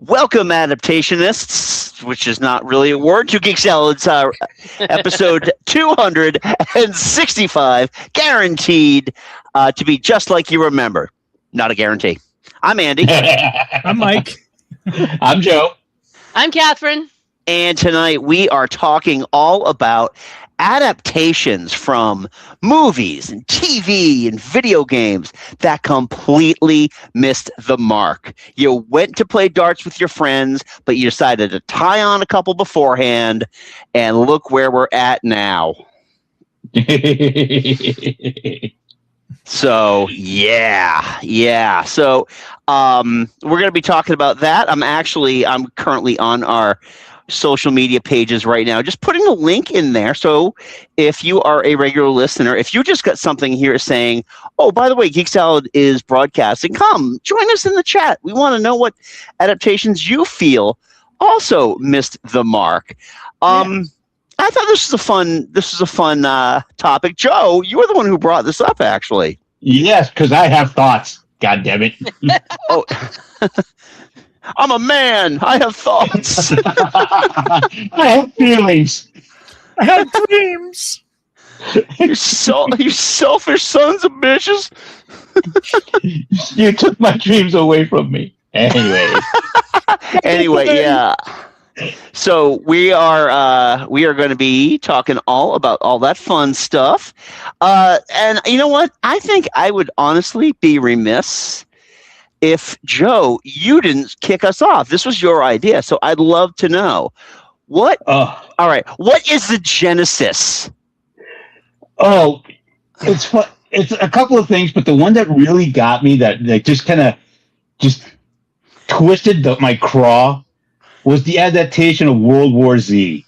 Welcome, adaptationists, which is not really a word, to Geek Salad's episode 265, guaranteed to be just like you remember. Not a guarantee. I'm Andy. I'm Mike. I'm Joe. I'm Catherine. And tonight we are talking all about adaptations from movies and TV and video games that completely missed the mark. You went to play darts with your friends, but you decided to tie on a couple beforehand, and look where we're at now. So, yeah. So, we're going to be talking about that. I'm currently on our social media pages right now, just putting a link in there. So if you are a regular listener, if you just got something here saying, oh, by the way, Geek Salad is broadcasting, come join us in the chat. We want to know what adaptations you feel also missed the mark. I thought this was a fun topic. Joe, you were the one who brought this up, actually. Yes, because I have thoughts. God damn it. Oh, I'm a man. I have thoughts. I have feelings. I have dreams. You selfish sons of bitches. You took my dreams away from me. Anyway, yeah. So we are going to be talking all about all that fun stuff. And you know what? I think I would honestly be remiss if, Joe, you didn't kick us off. This was your idea, so I'd love to know all right, what is the genesis? Oh, it's fun. It's a couple of things, but the one that really got me, that just kind of just twisted my craw, was the adaptation of World War Z.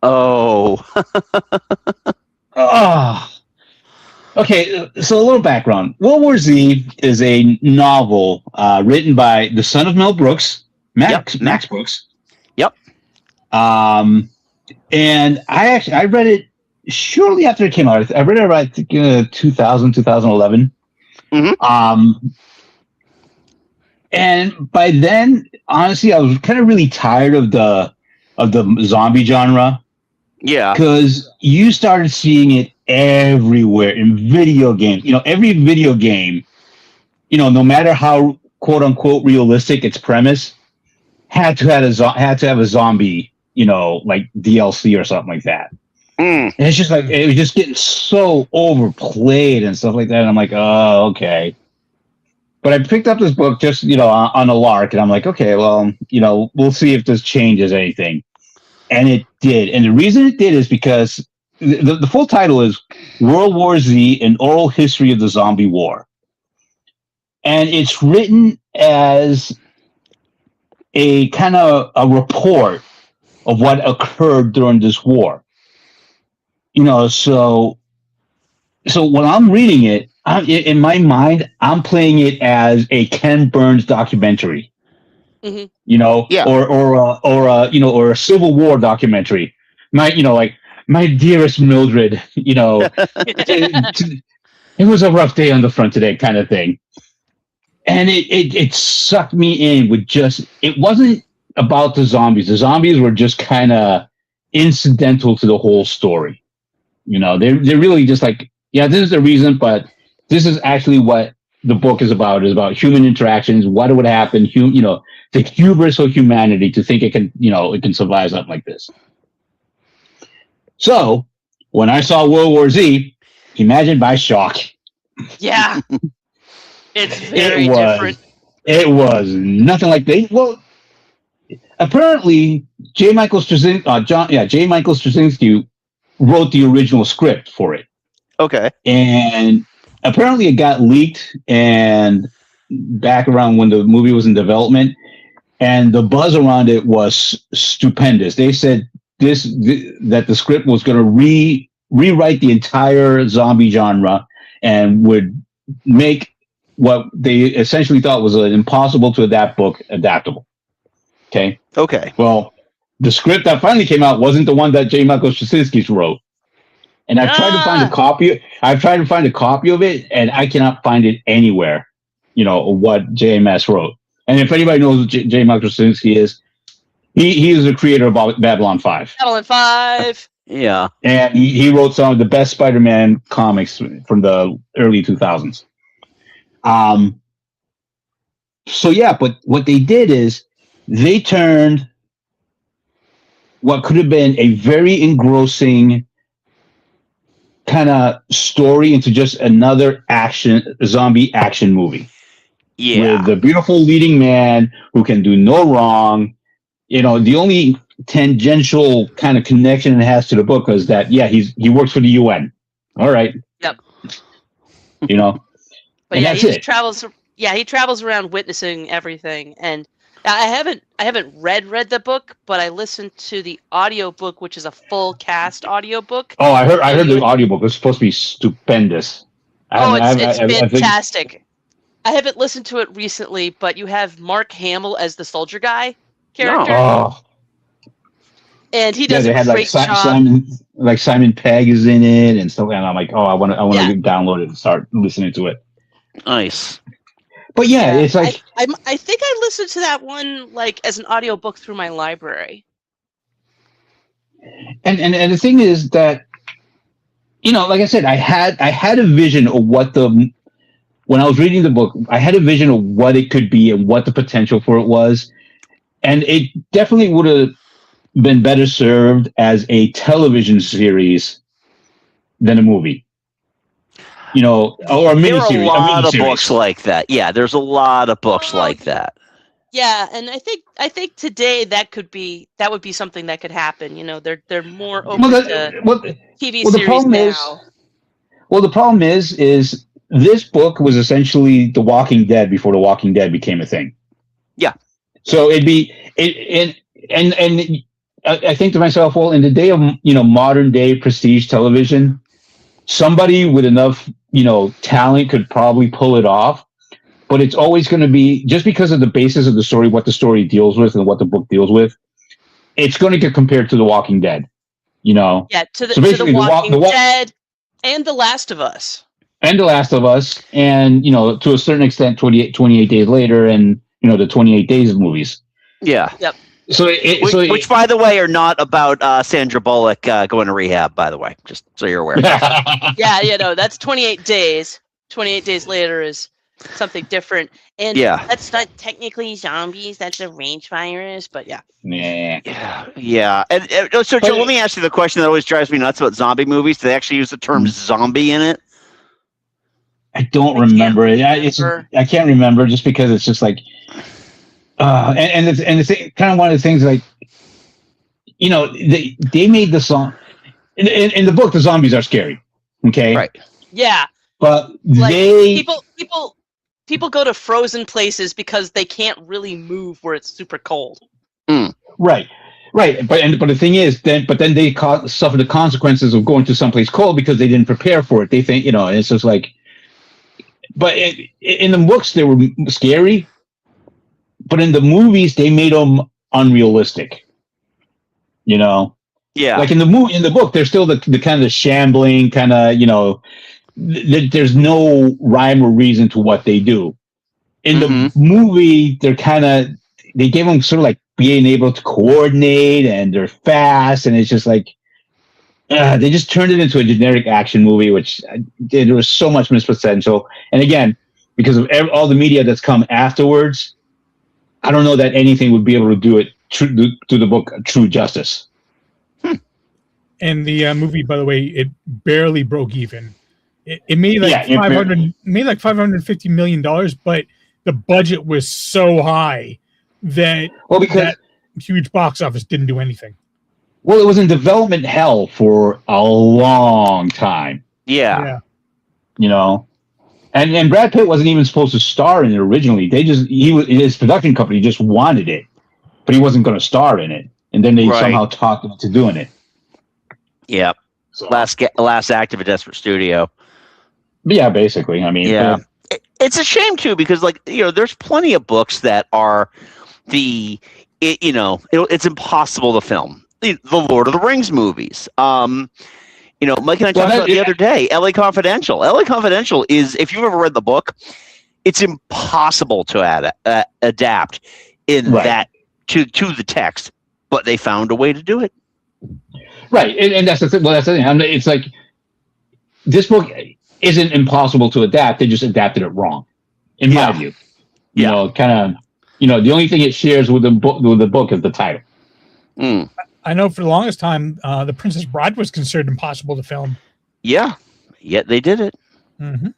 Oh. Okay, so a little background. World War Z is a novel written by the son of Mel Brooks, Max Brooks. Yep. And I read it shortly after it came out. I read it around 2000, 2011. Mm-hmm. And by then, honestly, I was kind of really tired of the zombie genre. Yeah. Because you started seeing it everywhere in video games. Every video game, no matter how quote unquote realistic its premise, had to have a zombie, like DLC or something like that. And it's just like, it was just getting so overplayed and stuff like that. And I'm like, oh, okay. But I picked up this book just, on a lark, and I'm like, okay, well, we'll see if this changes anything. And it did. And the reason it did is because the full title is World War Z, An Oral History of the Zombie War. And it's written as a kind of a report of what occurred during this war. So when I'm reading it, in my mind, I'm playing it as a Ken Burns documentary. Mm-hmm. Or a Civil War documentary. My dearest Mildred, it was a rough day on the front today, kind of thing. And it sucked me in with it wasn't about the zombies. The zombies were just kind of incidental to the whole story. They're really just like, yeah, this is the reason, but this is actually what the book is about. It's about human interactions, what would happen, the hubris of humanity to think it can survive something like this. So when I saw World War Z, imagine my shock. Yeah. It's very different. It was nothing like that. Well, apparently J. Michael Straczynski wrote the original script for it. Okay. And apparently it got leaked and back around when the movie was in development, and the buzz around it was stupendous. They said that the script was going to rewrite the entire zombie genre and would make what they essentially thought was an impossible to adapt book adaptable. Okay. Well, the script that finally came out wasn't the one that J. Michael Straczynski wrote. And I've tried to find a copy. I've tried to find a copy of it, and I cannot find it anywhere. What JMS wrote. And if anybody knows who J. Michael Straczynski is, he is the creator of Babylon 5. Babylon 5. Yeah. And he wrote some of the best Spider-Man comics from the early 2000s. So yeah, but what they did is they turned what could have been a very engrossing kind of story into just another zombie action movie. Yeah. With the beautiful leading man who can do no wrong. You know, the only tangential kind of connection it has to the book is that, yeah, he works for the UN. All right. Yep. You know, but and yeah, that's he it. he travels around witnessing everything. And I haven't read the book, but I listened to the audiobook, which is a full cast audiobook. Oh, I heard the audiobook was supposed to be stupendous. It's fantastic. I haven't listened to it recently, but you have Mark Hamill as the soldier guy character. Oh. And he does a great job. Simon Pegg is in it and stuff, and I'm like, oh, I want to download it and start listening to it. Nice. But yeah, it's like I think I listened to that one like as an audiobook through my library. And the thing is that, you know, like I said, I had a vision of when I was reading the book, I had a vision of what it could be and what the potential for it was. And it definitely would have been better served as a television series than a movie. You know, or a miniseries. There are a lot of books like that. Yeah, there's a lot of books like that. Yeah, and I think today that would be something that could happen. You know, they're more open to TV series now. The problem is this book was essentially The Walking Dead before The Walking Dead became a thing. Yeah. So and I think to myself, well, in the day of, you know, modern day prestige television, somebody with enough, you know, talent could probably pull it off. But it's always going to be, just because of the basis of the story, what the story deals with and what the book deals with, it's going to get compared to The Walking Dead, you know? Yeah, to the Walking Dead and The Last of Us. And The Last of Us, and, you know, to a certain extent, 28 Days Later, and, you know, the 28 Days movies. Yeah. Yep. Which, by the way, are not about Sandra Bullock going to rehab, by the way, just so you're aware. Yeah, you know, that's 28 Days. 28 Days Later is something different. And that's not technically zombies, that's a range virus, but yeah. Yeah. And so, Joe, let me ask you the question that always drives me nuts about zombie movies. Do they actually use the term zombie in it? I don't remember it. I can't remember just because it's just like, and it's kind of one of the things, like, you know, they made the song in the book. The zombies are scary. Okay. Right. Yeah. But like, people go to frozen places because they can't really move where it's super cold. Mm. Right. But the thing is, then they suffer the consequences of going to someplace cold because they didn't prepare for it. They think, you know, it's just like. But in the books, they were scary. But in the movies, they made them unrealistic. You know? Yeah. Like in the book, there's still the kind of shambling, kind of, you know, there's no rhyme or reason to what they do. In the movie, they gave them sort of like being able to coordinate, and they're fast, and it's just like, they just turned it into a generic action movie, which there was so much missed potential. And again, because of all the media that's come afterwards, I don't know that anything would be able to do it to the book true justice. And the movie, by the way, it barely broke even. It made like $550 million, but the budget was so high that that huge box office didn't do anything. Well, it was in development hell for a long time. Yeah. You know, and Brad Pitt wasn't even supposed to star in it originally. His production company just wanted it, but he wasn't going to star in it. And then they somehow talked him into doing it. Yeah. So. Last act of a desperate studio. Yeah, basically. I mean, yeah. It's a shame too, because, like, you know, there's plenty of books that are it's impossible to film. The Lord of the Rings movies. You know, Mike and I talked about the other day, LA Confidential. LA Confidential is, if you've ever read the book, it's impossible to adapt in that to the text, but they found a way to do it. Right, and that's the thing. Well, that's the thing. It's like this book isn't impossible to adapt. They just adapted it wrong, in my view. You know, kind of. You know, the only thing it shares with the book is the title. Mm. I know for the longest time, The Princess Bride was considered impossible to film. Yeah, yet they did it. Mm-hmm.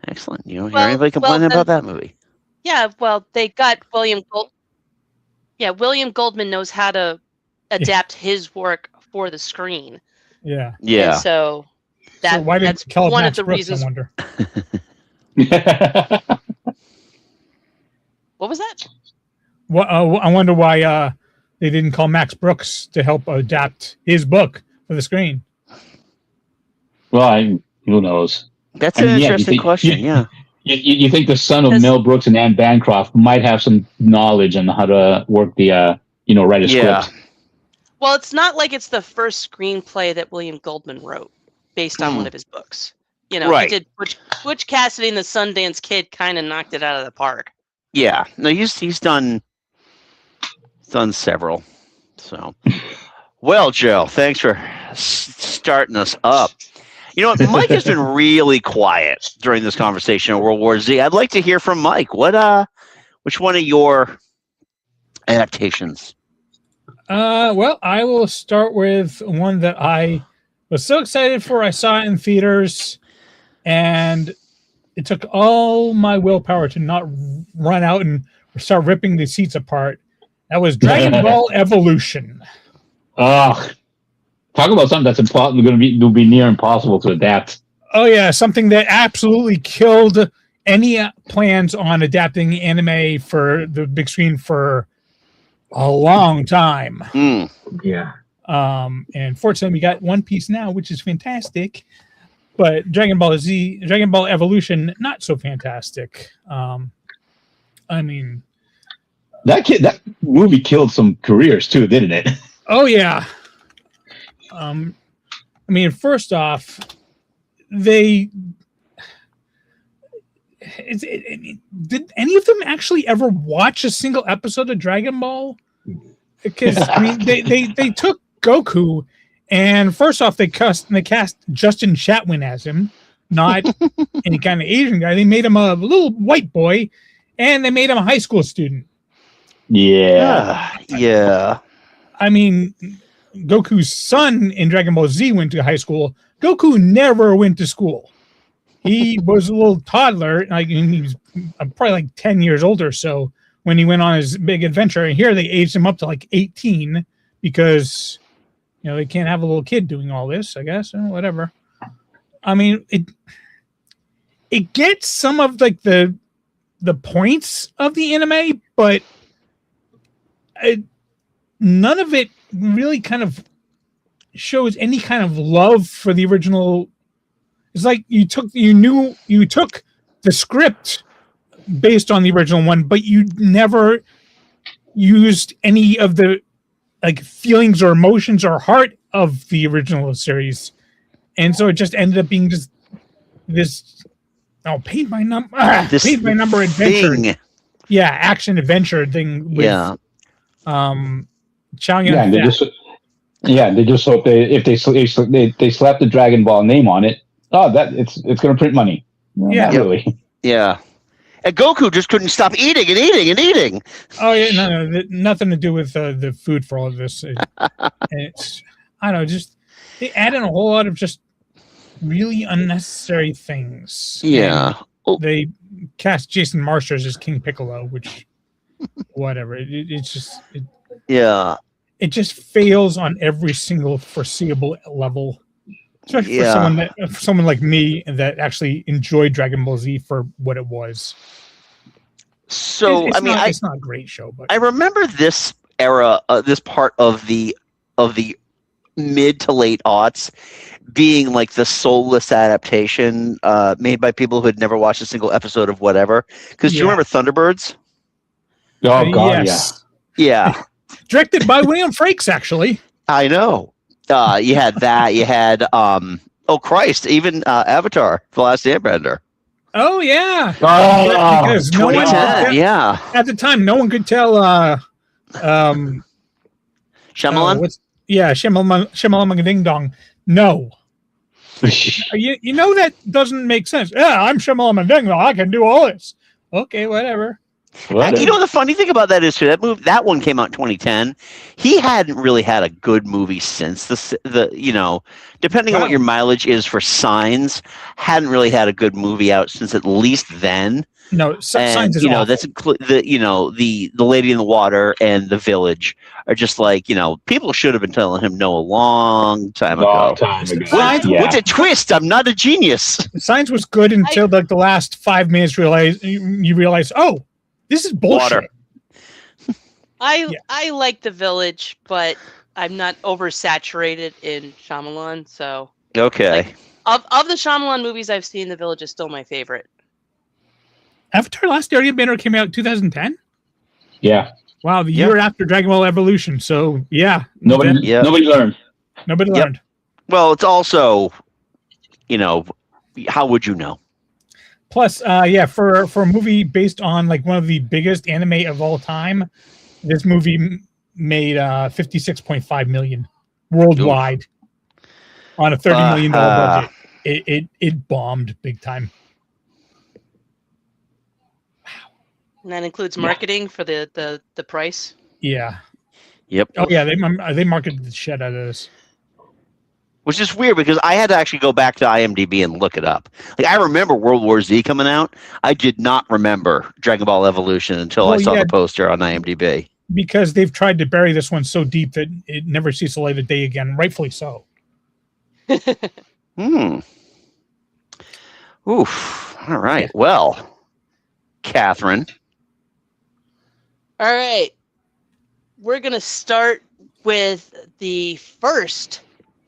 Excellent. You don't hear anybody complaining about that movie. Yeah, well, they got William Goldman. Yeah, William Goldman knows how to adapt his work for the screen. Yeah. Yeah. And so So why did that's Kelly one Max of the Brooks, reasons. I wonder. What was that? Well, I wonder why they didn't call Max Brooks to help adapt his book for the screen. Well, who knows? That's an interesting question. You think the son of Mel Brooks and Anne Bancroft might have some knowledge on how to work the, write a script. Well, it's not like it's the first screenplay that William Goldman wrote based on one of his books. You know, he did Butch Cassidy and the Sundance Kid kind of knocked it out of the park. Yeah. No, he's done several. So, well, Joe, thanks for starting us up. You know what? Mike has been really quiet during this conversation on World War Z. I'd like to hear from Mike. Which one of your adaptations? Well, I will start with one that I was so excited for. I saw it in theaters, and it took all my willpower to not run out and start ripping the seats apart. That was Dragon Ball Evolution. Talk about something that's will be near impossible to adapt. Oh yeah, something that absolutely killed any plans on adapting anime for the big screen for a long time. Yeah. And fortunately, we got One Piece now, which is fantastic. But Dragon Ball Evolution, not so fantastic. I mean, that movie killed some careers too, didn't it? Oh yeah. I mean, first off, did any of them actually ever watch a single episode of Dragon Ball? Because I mean, they took Goku, and first off, they cast Justin Chatwin as him, not any kind of Asian guy. They made him a little white boy, and they made him a high school student. Yeah. Yeah. I mean, Goku's son in Dragon Ball Z went to high school. Goku never went to school. He was a little toddler. Like he was probably like 10 years older. So when he went on his big adventure, and here they aged him up to like 18 because they can't have a little kid doing all this, I guess, or whatever. I mean, it gets some of like the points of the anime, but none of it really kind of shows any kind of love for the original. It's like you took the script based on the original one, but you never used any of the like feelings or emotions or heart of the original series, and so it just ended up being just this paint by number adventure thing. action adventure thing with, they just hope if they slap the Dragon Ball name on it, it's going to print money. Not really. Yeah. And Goku just couldn't stop eating and eating and eating. Oh yeah, no, nothing to do with the food for all of this. It's I don't know, just they add in a whole lot of just really unnecessary things. Yeah. They cast Jason Marsters as King Piccolo, which whatever. It's just it just fails on every single foreseeable level. Especially for someone like me that actually enjoyed Dragon Ball Z for what it was. So it's not a great show, but I remember this era, this part of the mid to late aughts being like the soulless adaptation made by people who had never watched a single episode of whatever. Because do you remember Thunderbirds? Oh God, yes. Yeah. Directed by William Frakes, actually. I know. You had that. You had even Avatar: The Last Airbender. Oh yeah. Oh, Because no one could 2010, tell, yeah. at the time, no one could tell. Shyamalan. Shyamalan Ding Dong. No, you know that doesn't make sense. Yeah, I'm Shyamalan Ding Dong. I can do all this. Okay, whatever. What? You know, the funny thing about that is too, that one came out in 2010. He hadn't really had a good movie since depending on what your mileage is for Signs, hadn't really had a good movie out since at least then. No, Signs is awful. That's the Lady in the Water and The Village are just like, people should have been telling him no a long time ago. What's a twist? I'm not a genius. Signs was good until like the last 5 minutes. You realize, oh, this is bullshit. I like The Village, but I'm not oversaturated in Shyamalan. So okay, of the Shyamalan movies I've seen, The Village is still my favorite. Avatar: Last Airbender came out in 2010. Yeah. Wow, the year after Dragon Ball Evolution. So yeah, nobody learned. Nobody learned. Well, it's also, how would you know? Plus, for a movie based on like one of the biggest anime of all time, this movie made $56.5 million worldwide on a $30 million budget. It bombed big time. And that includes marketing for the price. Yeah. Yep. Oh yeah, they marketed the shit out of this. Which is weird because I had to actually go back to IMDb and look it up. Like, I remember World War Z coming out. I did not remember Dragon Ball Evolution until I saw the poster on IMDb. Because they've tried to bury this one so deep that it never sees the light of day again. Rightfully so. Oof. All right. Well, Catherine. All right. We're going to start with the first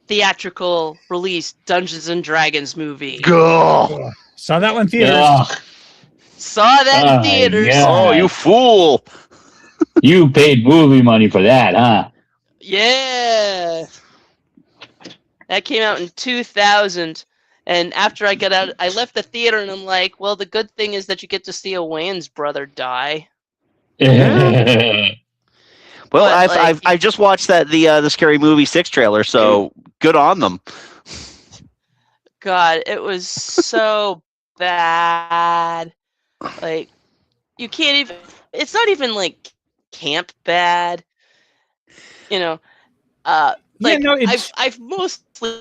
theatrical release Dungeons and Dragons movie. Go. Saw that one in theaters. Saw that in theaters. Yeah. Oh, you fool. You paid movie money for that, huh? Yeah. That came out in 2000. And after I got out, I left the theater and I'm like, well, the good thing is that you get to see a Wayans brother die. Well, I just watched the Scary Movie 6 trailer, so good on them. God, it was so bad. Like, you can't even. It's not even like camp bad. I've mostly,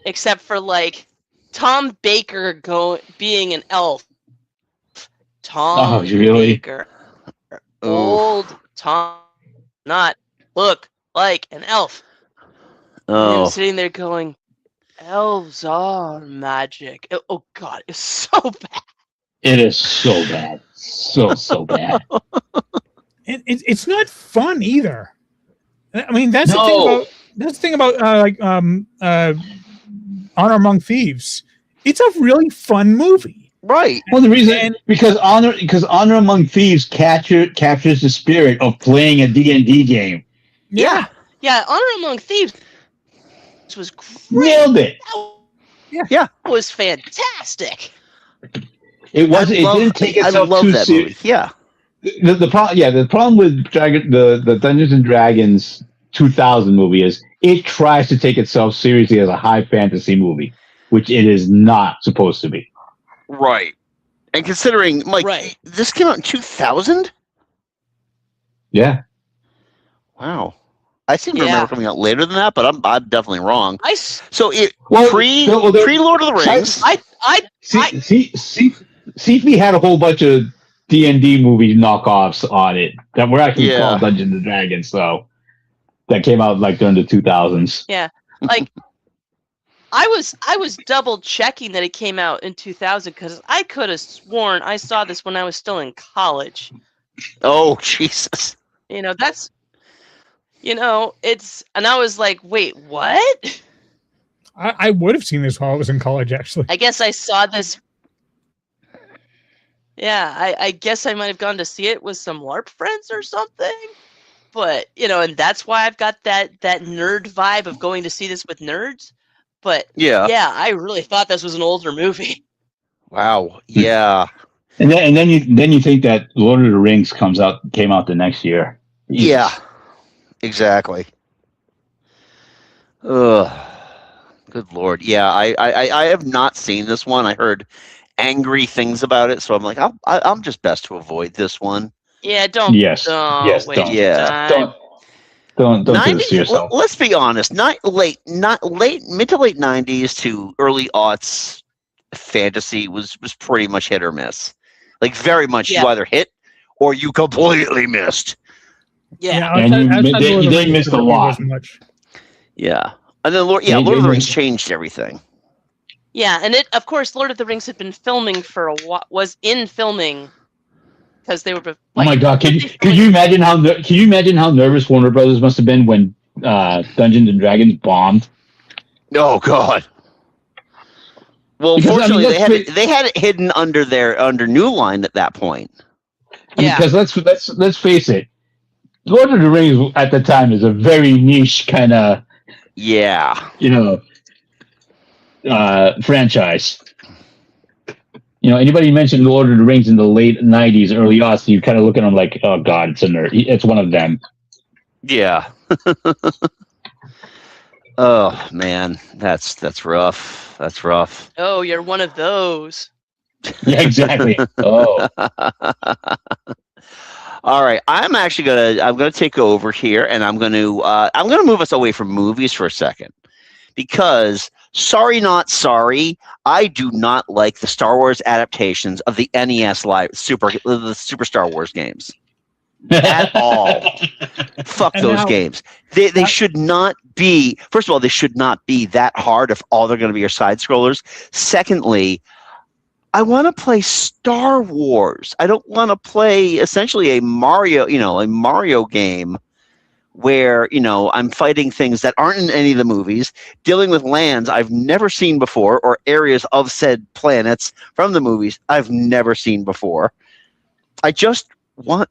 except for like Tom Baker being an elf. Tom Baker. Old Tom, not look like an elf. Oh. And I'm sitting there going, elves are magic. Oh God, it's so bad. It is so bad. So bad. It's not fun either. I mean, that's the thing about Honor Among Thieves. It's a really fun movie. Right. Well, the reason because Honor Among Thieves captures the spirit of playing a D&D game. Yeah. Yeah, Honor Among Thieves was great. Nailed it. Yeah. It was fantastic. It didn't take itself too serious. Yeah. The problem with the Dungeons and Dragons 2000 movie is it tries to take itself seriously as a high fantasy movie, which it is not supposed to be. Right. And considering, Mike, this came out in 2000? Yeah. Wow. I seem to remember coming out later than that, but I'm definitely wrong. Pre Lord of the Rings. CP had a whole bunch of D&D movie knockoffs on it that were actually called Dungeons and Dragons, so that came out like during the 2000s. Yeah. Like I was double checking that it came out in 2000 because I could have sworn I saw this when I was still in college. Oh, Jesus. And I was like, wait, what? I would have seen this while I was in college, actually. I guess I saw this. Yeah, I guess I might have gone to see it with some LARP friends or something. But, and that's why I've got that nerd vibe of going to see this with nerds. But, yeah, I really thought this was an older movie. Wow. Yeah. And then you think that Lord of the Rings came out the next year. Jesus. Yeah. Exactly. Ugh. Good Lord. Yeah. I have not seen this one. I heard angry things about it, so I'm like, I'm just best to avoid this one. Yeah, don't. Yes. Don't waste Don't. your Yeah. time. Don't do 90, this to yourself. let's be honest. Not late, mid to late 90s to early aughts fantasy was pretty much hit or miss. Like very much, Yeah. you either hit or you completely missed. Yeah. And they missed a lot. Yeah, and then Lord of the Rings changed everything. Yeah, and of course, Lord of the Rings had been filming for a while. Was in filming because they were. Like, oh my God! Can you imagine how nervous Warner Brothers must have been when Dungeons and Dragons bombed? Oh God! Well, because, fortunately, they had it hidden under New Line at that point. Yeah, because let's face it, Lord of the Rings at the time is a very niche kind of franchise. Anybody mentioned Lord of the Rings in the late 90s, early aughts, you kind of look at them like, oh God, it's a nerd. It's one of them. Yeah. Oh man, that's rough. That's rough. Oh, you're one of those. Yeah, exactly. Oh. All right, I'm gonna take over here, and I'm gonna move us away from movies for a second, because sorry not sorry, I do not like the Star Wars adaptations of the NES the Super Star Wars games at all. Fuck and those games. They should not be. First of all, they should not be that hard if all they're going to be are side scrollers. Secondly, I want to play Star Wars. I don't want to play essentially a Mario game where, I'm fighting things that aren't in any of the movies, dealing with lands I've never seen before, or areas of said planets from the movies I've never seen before. I just want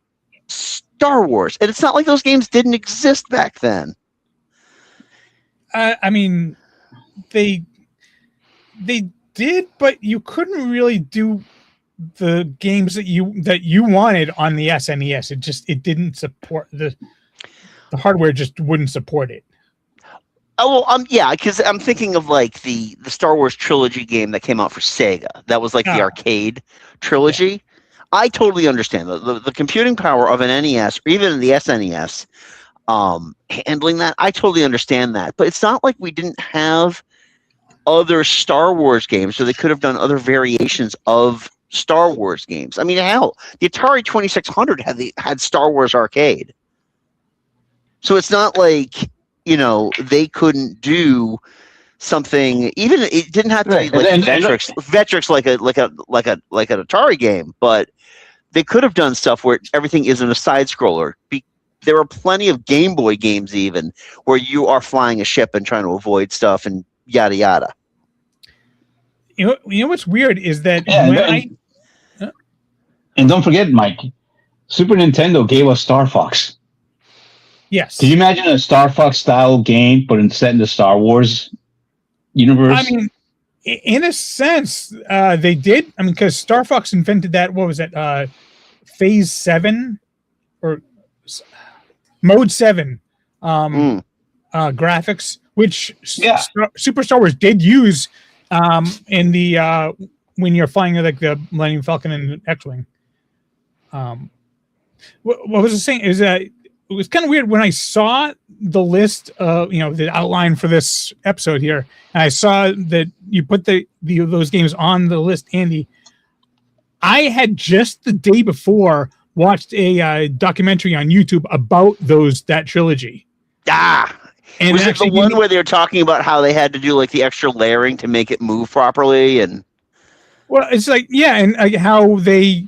Star Wars. And it's not like those games didn't exist back then. I mean, they did, but you couldn't really do the games that you wanted on the SNES. It didn't support the hardware, just wouldn't support it. Oh, well, yeah, because I'm thinking of like the Star Wars trilogy game that came out for Sega. That was like the arcade trilogy. Yeah. I totally understand the computing power of an NES or even the SNES handling that. I totally understand that, but it's not like we didn't have other Star Wars games, so they could have done other variations of Star Wars games. I mean, hell, the Atari 2600 had Star Wars Arcade, so it's not like they couldn't do something. Even it didn't have to be like Vectrex like an Atari game, but they could have done stuff where everything isn't a side scroller. There are plenty of Game Boy games even where you are flying a ship and trying to avoid stuff and yada yada. You know what's weird is that and don't forget, Mike, Super Nintendo gave us Star Fox. Yes. Can you imagine a Star Fox style game, but set in the Star Wars universe? I mean, in a sense, they did. I mean, because Star Fox invented that. What was it? Phase 7 or Mode 7 graphics, which Super Star Wars did use in the when you're flying like the Millennium Falcon and X-Wing. What was I saying? Is that it was kind of weird when I saw the list of the outline for this episode here, and I saw that you put those games on the list, Andy. I had just the day before watched a documentary on YouTube about that trilogy. And was it the one where they were talking about how they had to do like the extra layering to make it move properly? And well, it's like and how they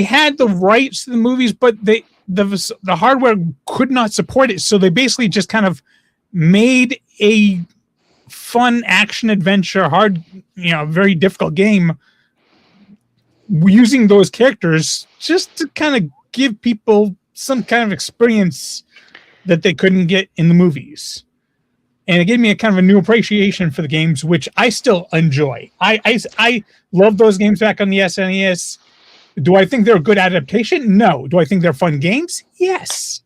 had the rights to the movies, but the hardware could not support it, so they basically just kind of made a fun action adventure, very difficult game using those characters just to kind of give people some kind of experience that they couldn't get in the movies. and it gave me a kind of a new appreciation for the games, which I still enjoy. I love those games back on the SNES. Do I think they're a good adaptation? No. Do I think they're fun games? Yes.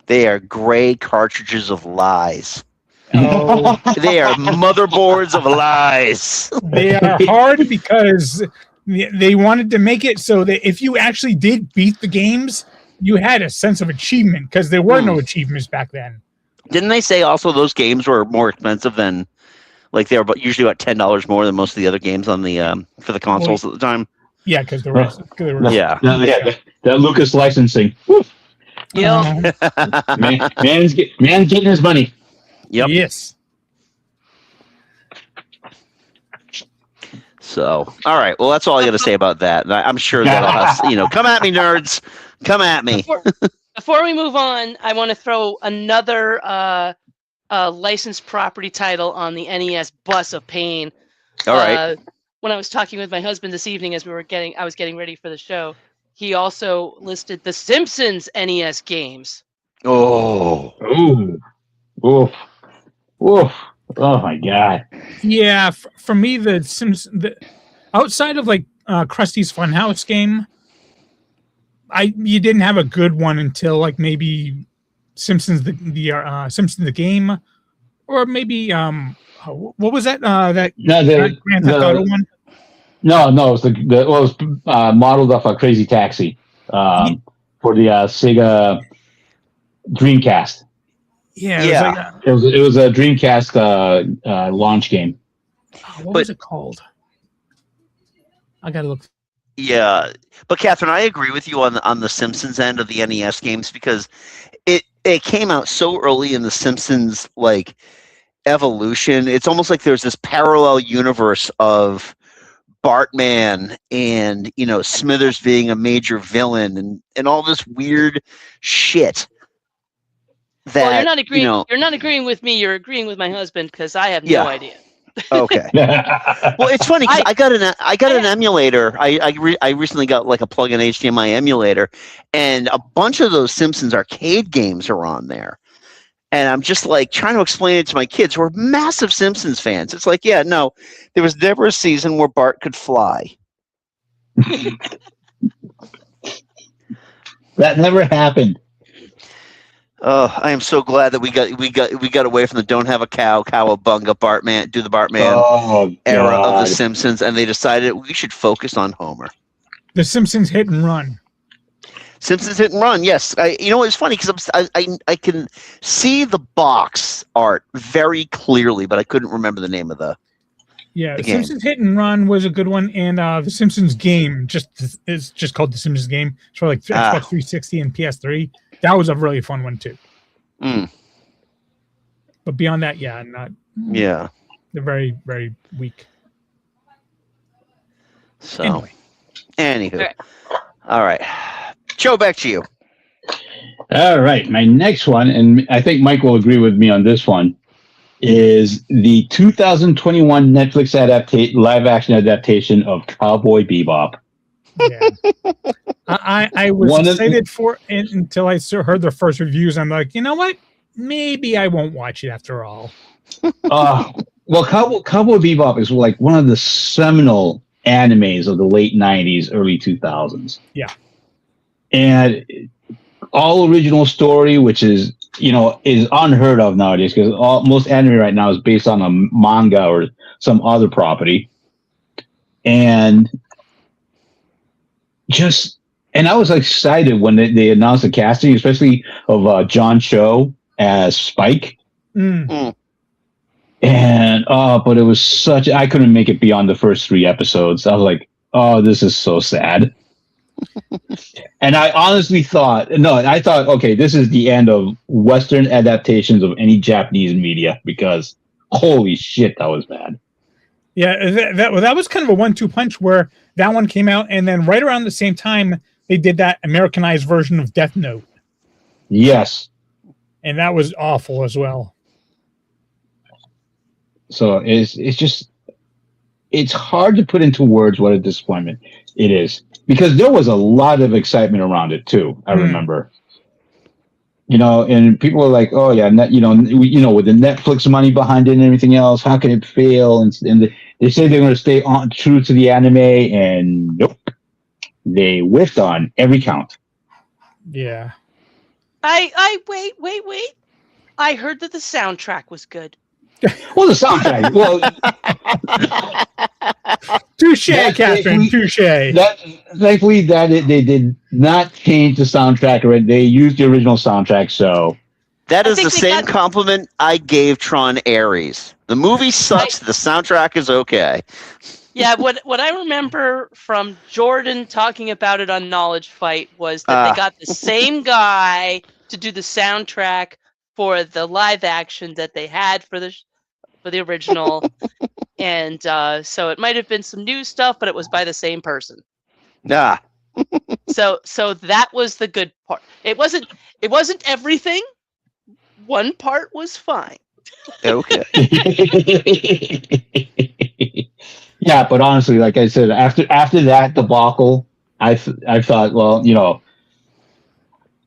They are gray cartridges of lies. Oh, They are motherboards of lies. they are hard because they wanted to make it so that if you actually did beat the games, you had a sense of achievement because there were no achievements back then. Didn't they say also those games were more expensive than, like they were usually about $10 more than most of the other games on the for the consoles at the time? Yeah, because there was. Yeah. That Lucas licensing. Yeah. Man's getting his money. Yep. Yes. So, all right. Well, that's all I got to say about that. And I'm sure that'll have, come at me, nerds. Come at me. Before we move on, I want to throw another licensed property title on the NES bus of pain. All right. When I was talking with my husband this evening as I was getting ready for the show, he also listed the Simpsons NES games. Oh. Ooh. Oof. Oof. Oh my God. Yeah, for me, the Sims, outside of like Krusty's Funhouse game, you didn't have a good one until like maybe Simpsons Simpsons the game, or maybe what was that Grand Theft Auto one? No, it was it was modeled off a Crazy Taxi for the Sega Dreamcast. Yeah. It was a Dreamcast launch game. What was it called? I gotta look. Yeah, but Catherine, I agree with you on the Simpsons end of the NES games because it came out so early in the Simpsons like evolution. It's almost like there's this parallel universe of Bartman and Smithers being a major villain and all this weird shit. Well, you're not agreeing. You're not agreeing with me. You're agreeing with my husband because I have no idea. Okay. Well, it's funny because I got an emulator. I recently got like a plug-in HDMI emulator, and a bunch of those Simpsons arcade games are on there. And I'm just like trying to explain it to my kids who are massive Simpsons fans. It's like, yeah, no, there was never a season where Bart could fly. That never happened. Oh, I am so glad that we got away from the don't have a cowabunga Bartman, do the Bartman era of the Simpsons, and they decided we should focus on Homer. The Simpsons Hit and Run. Simpsons Hit and Run, yes. It's funny because I can see the box art very clearly, but I couldn't remember the name of the game. Simpsons Hit and Run was a good one, and the Simpsons game is just called the Simpsons game. It's for like Xbox 360 and PS3. That was a really fun one too. But beyond that, not. Yeah. They're very, very weak. So, anywho. All right. Joe, back to you. All right. My next one, and I think Mike will agree with me on this one, is the 2021 Netflix live action adaptation of Cowboy Bebop. Yeah. I was excited for it until I heard the first reviews. I'm like, you know what? Maybe I won't watch it after all. Well, Cowboy Bebop is like one of the seminal animes of the late 90s, early 2000s. Yeah. And all original story, which is unheard of nowadays because most anime right now is based on a manga or some other property. And I was excited when they announced the casting, especially of John Cho as Spike. And but it was I couldn't make it beyond the first 3 episodes. I was like, oh, this is so sad. And I honestly thought, okay, this is the end of Western adaptations of any Japanese media because holy shit, that was bad. Yeah, that was kind of a 1-2 punch where that one came out, and then right around the same time, they did that Americanized version of Death Note. Yes. And that was awful as well. So it's hard to put into words what a disappointment it is. Because there was a lot of excitement around it, too, I remember. and people are like, oh yeah, with the Netflix money behind it and everything else, how can it fail? And they say they're going to stay on true to the anime, and nope, they whiffed on every count. Yeah. I wait. I heard that the soundtrack was good. Well, the soundtrack. Well, touche, Catherine. Touche. Thankfully, they did not change the soundtrack. Right? They used the original soundtrack. So that is the same compliment I gave Tron Ares. The movie sucks. The soundtrack is okay. Yeah, what I remember from Jordan talking about it on Knowledge Fight was that they got the same guy to do the soundtrack for the live action that they had for the original, and so it might have been some new stuff, but it was by the same person. Yeah. So that was the good part. It wasn't everything. One part was fine. Okay. Yeah, but honestly, like I said, after that debacle, I thought, well,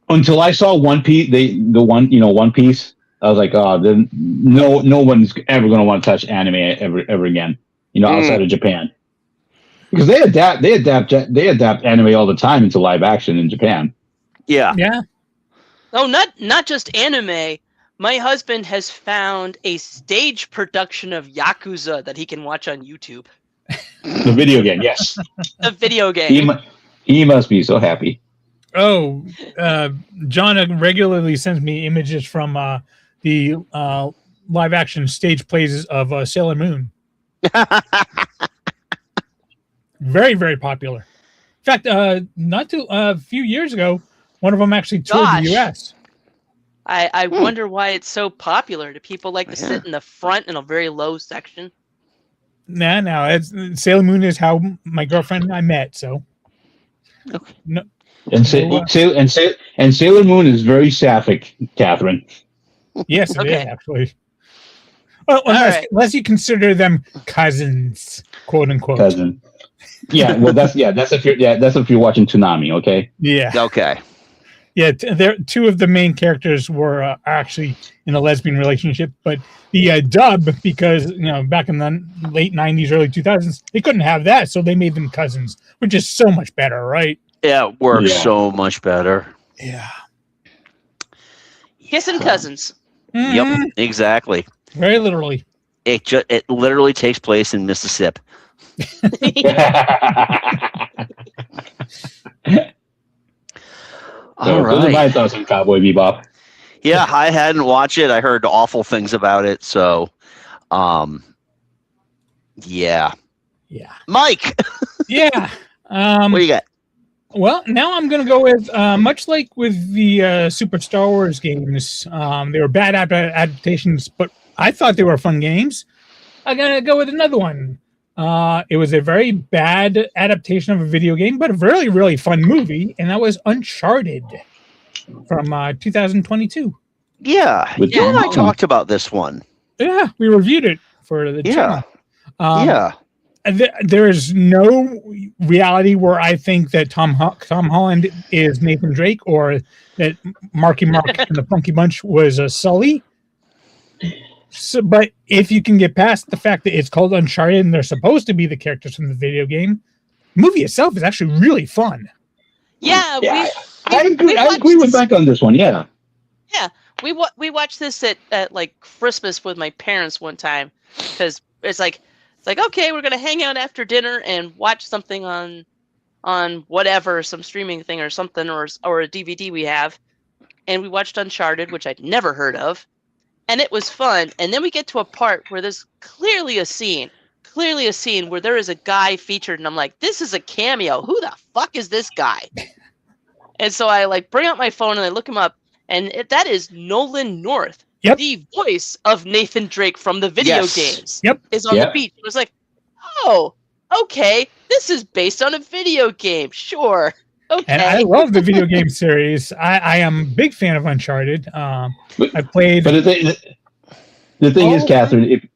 until I saw One Piece, One Piece, I was like, oh, then no one's ever going to want to touch anime ever again, outside of Japan, because they adapt anime all the time into live action in Japan. Yeah. Oh, not just anime. My husband has found a stage production of Yakuza that he can watch on YouTube. The video game, yes. The video game. He must be so happy. Oh, John regularly sends me images from the live action stage plays of Sailor Moon. Very, very popular. In fact, not too a few years ago, one of them actually toured the U.S. I wonder why it's so popular. Do people like to sit in the front in a very low section? No. It's Sailor Moon is how my girlfriend and I met. So, okay. No. And Sailor Moon is very sapphic, Catherine. Yes, it is actually. Well, unless you consider them cousins, quote unquote. Cousin. Yeah, well, that's if you're watching Toonami, okay? Yeah. Okay. Yeah, two of the main characters were actually in a lesbian relationship, but the dub, because back in the late '90s, early 2000s, they couldn't have that, so they made them cousins, which is so much better, right? Yeah, it works so much better. Yeah. Kissing cousins. Mm-hmm. Yep, exactly. Very literally. It literally takes place in Mississippi. All right. Those are my thoughts on Cowboy Bebop. Yeah, I hadn't watched it. I heard awful things about it. So, yeah. Mike. Yeah. What do you got? Well, now I'm going to go with, much like with the Super Star Wars games, they were bad adaptations, but I thought they were fun games. I'm going to go with another one. It was a very bad adaptation of a video game, but a really, really fun movie, and that was Uncharted from 2022. Yeah, you and I talked about this one. Yeah, we reviewed it for the channel. There is no reality where I think that Tom Holland is Nathan Drake or that Marky Mark and the Funky Bunch was Sully. So, but if you can get past the fact that it's called Uncharted and they're supposed to be the characters from the video game, the movie itself is actually really fun. Yeah, I agree with Mike on this one. Yeah, we watched this at like Christmas with my parents one time because it's like okay, we're gonna hang out after dinner and watch something on whatever, some streaming thing or something, or a DVD we have, and we watched Uncharted, which I'd never heard of. And it was fun. And then we get to a part where there's clearly a scene where there is a guy featured. And I'm like, this is a cameo. Who the fuck is this guy? And so I like bring out my phone and I look him up. And that is Nolan North. Yep. The voice of Nathan Drake from the video games. Yep. Is on the beach. It was like, oh, okay. This is based on a video game. Sure. Okay. And I love the video game series. I am a big fan of Uncharted. I played. But the thing is, Catherine,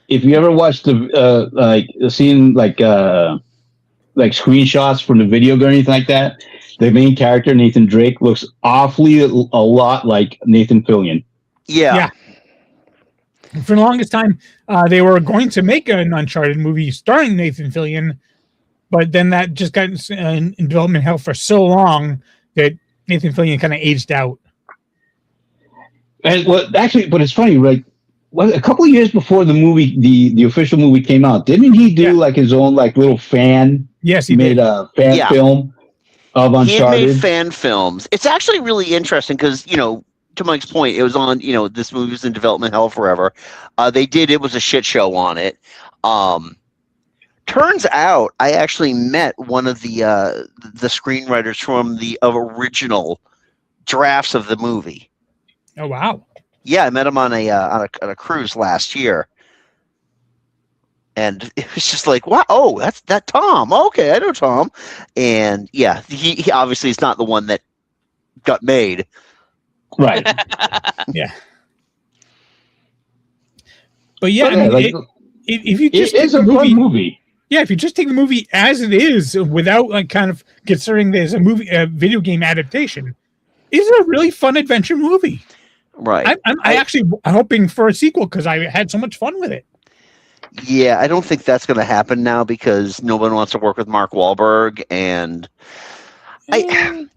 if you ever watched the scene like screenshots from the video game or anything like that, the main character, Nathan Drake, looks awfully a lot like Nathan Fillion. Yeah. For the longest time, they were going to make an Uncharted movie starring Nathan Fillion, but then that just got in development hell for so long that Nathan Fillion kind of aged out. And but it's funny, like, a couple of years before the movie, the official movie came out, didn't he do like his own like little fan? Yes, he made did. a fan film of Uncharted. He had made fan films. It's actually really interesting because, to Mike's point, it was on, this movie was in development hell forever. It was a shit show on it. Turns out I actually met one of the screenwriters from the original drafts of the movie. Oh, wow. Yeah, I met him on a cruise last year. And it was just like, wow, oh, that's that Tom. Okay, I know Tom. And yeah, he obviously is not the one that got made. Right. Yeah. But yeah, if you just it is a fun movie. Yeah, if you just take the movie as it is without like kind of considering there's a video game adaptation, it's a really fun adventure movie. Right. I'm actually hoping for a sequel because I had so much fun with it. Yeah, I don't think that's going to happen now because no one wants to work with Mark Wahlberg, and They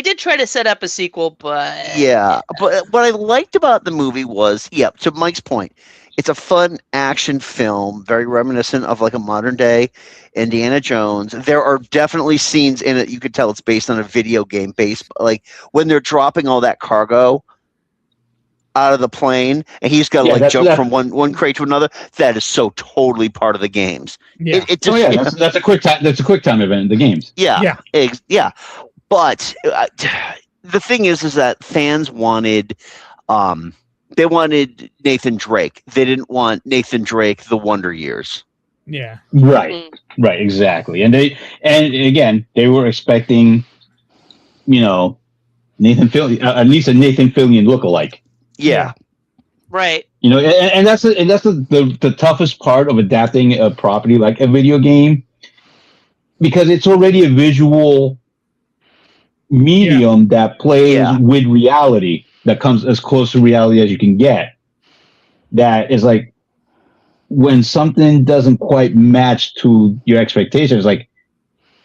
did try to set up a sequel, but yeah. But what I liked about the movie was, to Mike's point, it's a fun action film, very reminiscent of like a modern day Indiana Jones. There are definitely scenes in it you could tell it's based on a video game, like when they're dropping all that cargo out of the plane and he's got to jump from one crate to another. That is so totally part of the games. Yeah. That's a quick time. That's a quick time event in the games. Yeah. But the thing is that fans wanted, they wanted Nathan Drake. They didn't want Nathan Drake the Wonder Years. Yeah. Right. Right. Exactly. And again, they were expecting, Nathan Fillion, at least a Nathan Fillion lookalike. Yeah. Right. And that's the toughest part of adapting a property like a video game, because it's already a visual medium that plays with reality, that comes as close to reality as you can get. That is like when something doesn't quite match to your expectations, like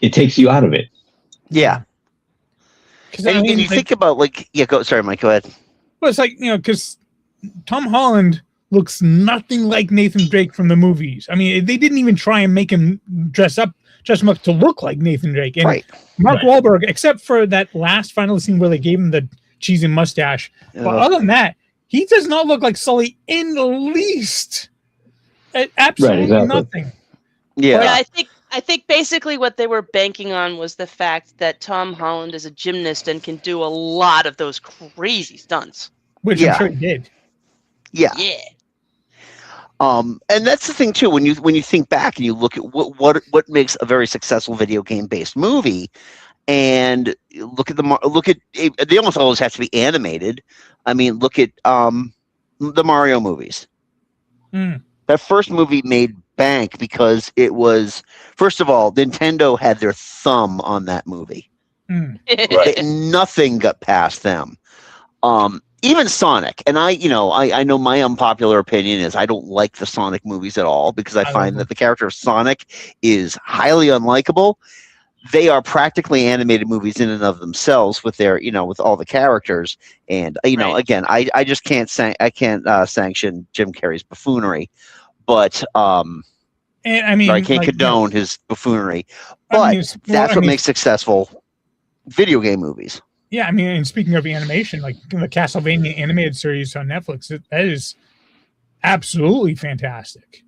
it takes you out of it. Yeah. And you think about sorry, Mike, go ahead. Well, it's like, because Tom Holland looks nothing like Nathan Drake from the movies. I mean, they didn't even try and make him dress him up to look like Nathan Drake. And Mark Wahlberg, except for that last final scene where they gave him the cheesy mustache. But other than that, he does not look like Sully in the least. Absolutely nothing. Yeah. Yeah, I think basically what they were banking on was the fact that Tom Holland is a gymnast and can do a lot of those crazy stunts. Which I'm sure he did. Yeah. Yeah. And that's the thing too. When you think back and you look at what makes a very successful video game based movie, and look at they almost always have to be animated. I mean, look at the Mario movies. That first movie made bank because it was, first of all, Nintendo had their thumb on that movie. Nothing got past them. Even Sonic, and I know my unpopular opinion is I don't like the Sonic movies at all because I find that the character of Sonic is highly unlikable. They are practically animated movies in and of themselves with their, with all the characters. And, again, I just can't sanction Jim Carrey's buffoonery, but, and I mean, I can't condone his buffoonery, but that's what makes successful video game movies. Yeah, I mean, and speaking of animation, like the Castlevania animated series on Netflix, that is absolutely fantastic.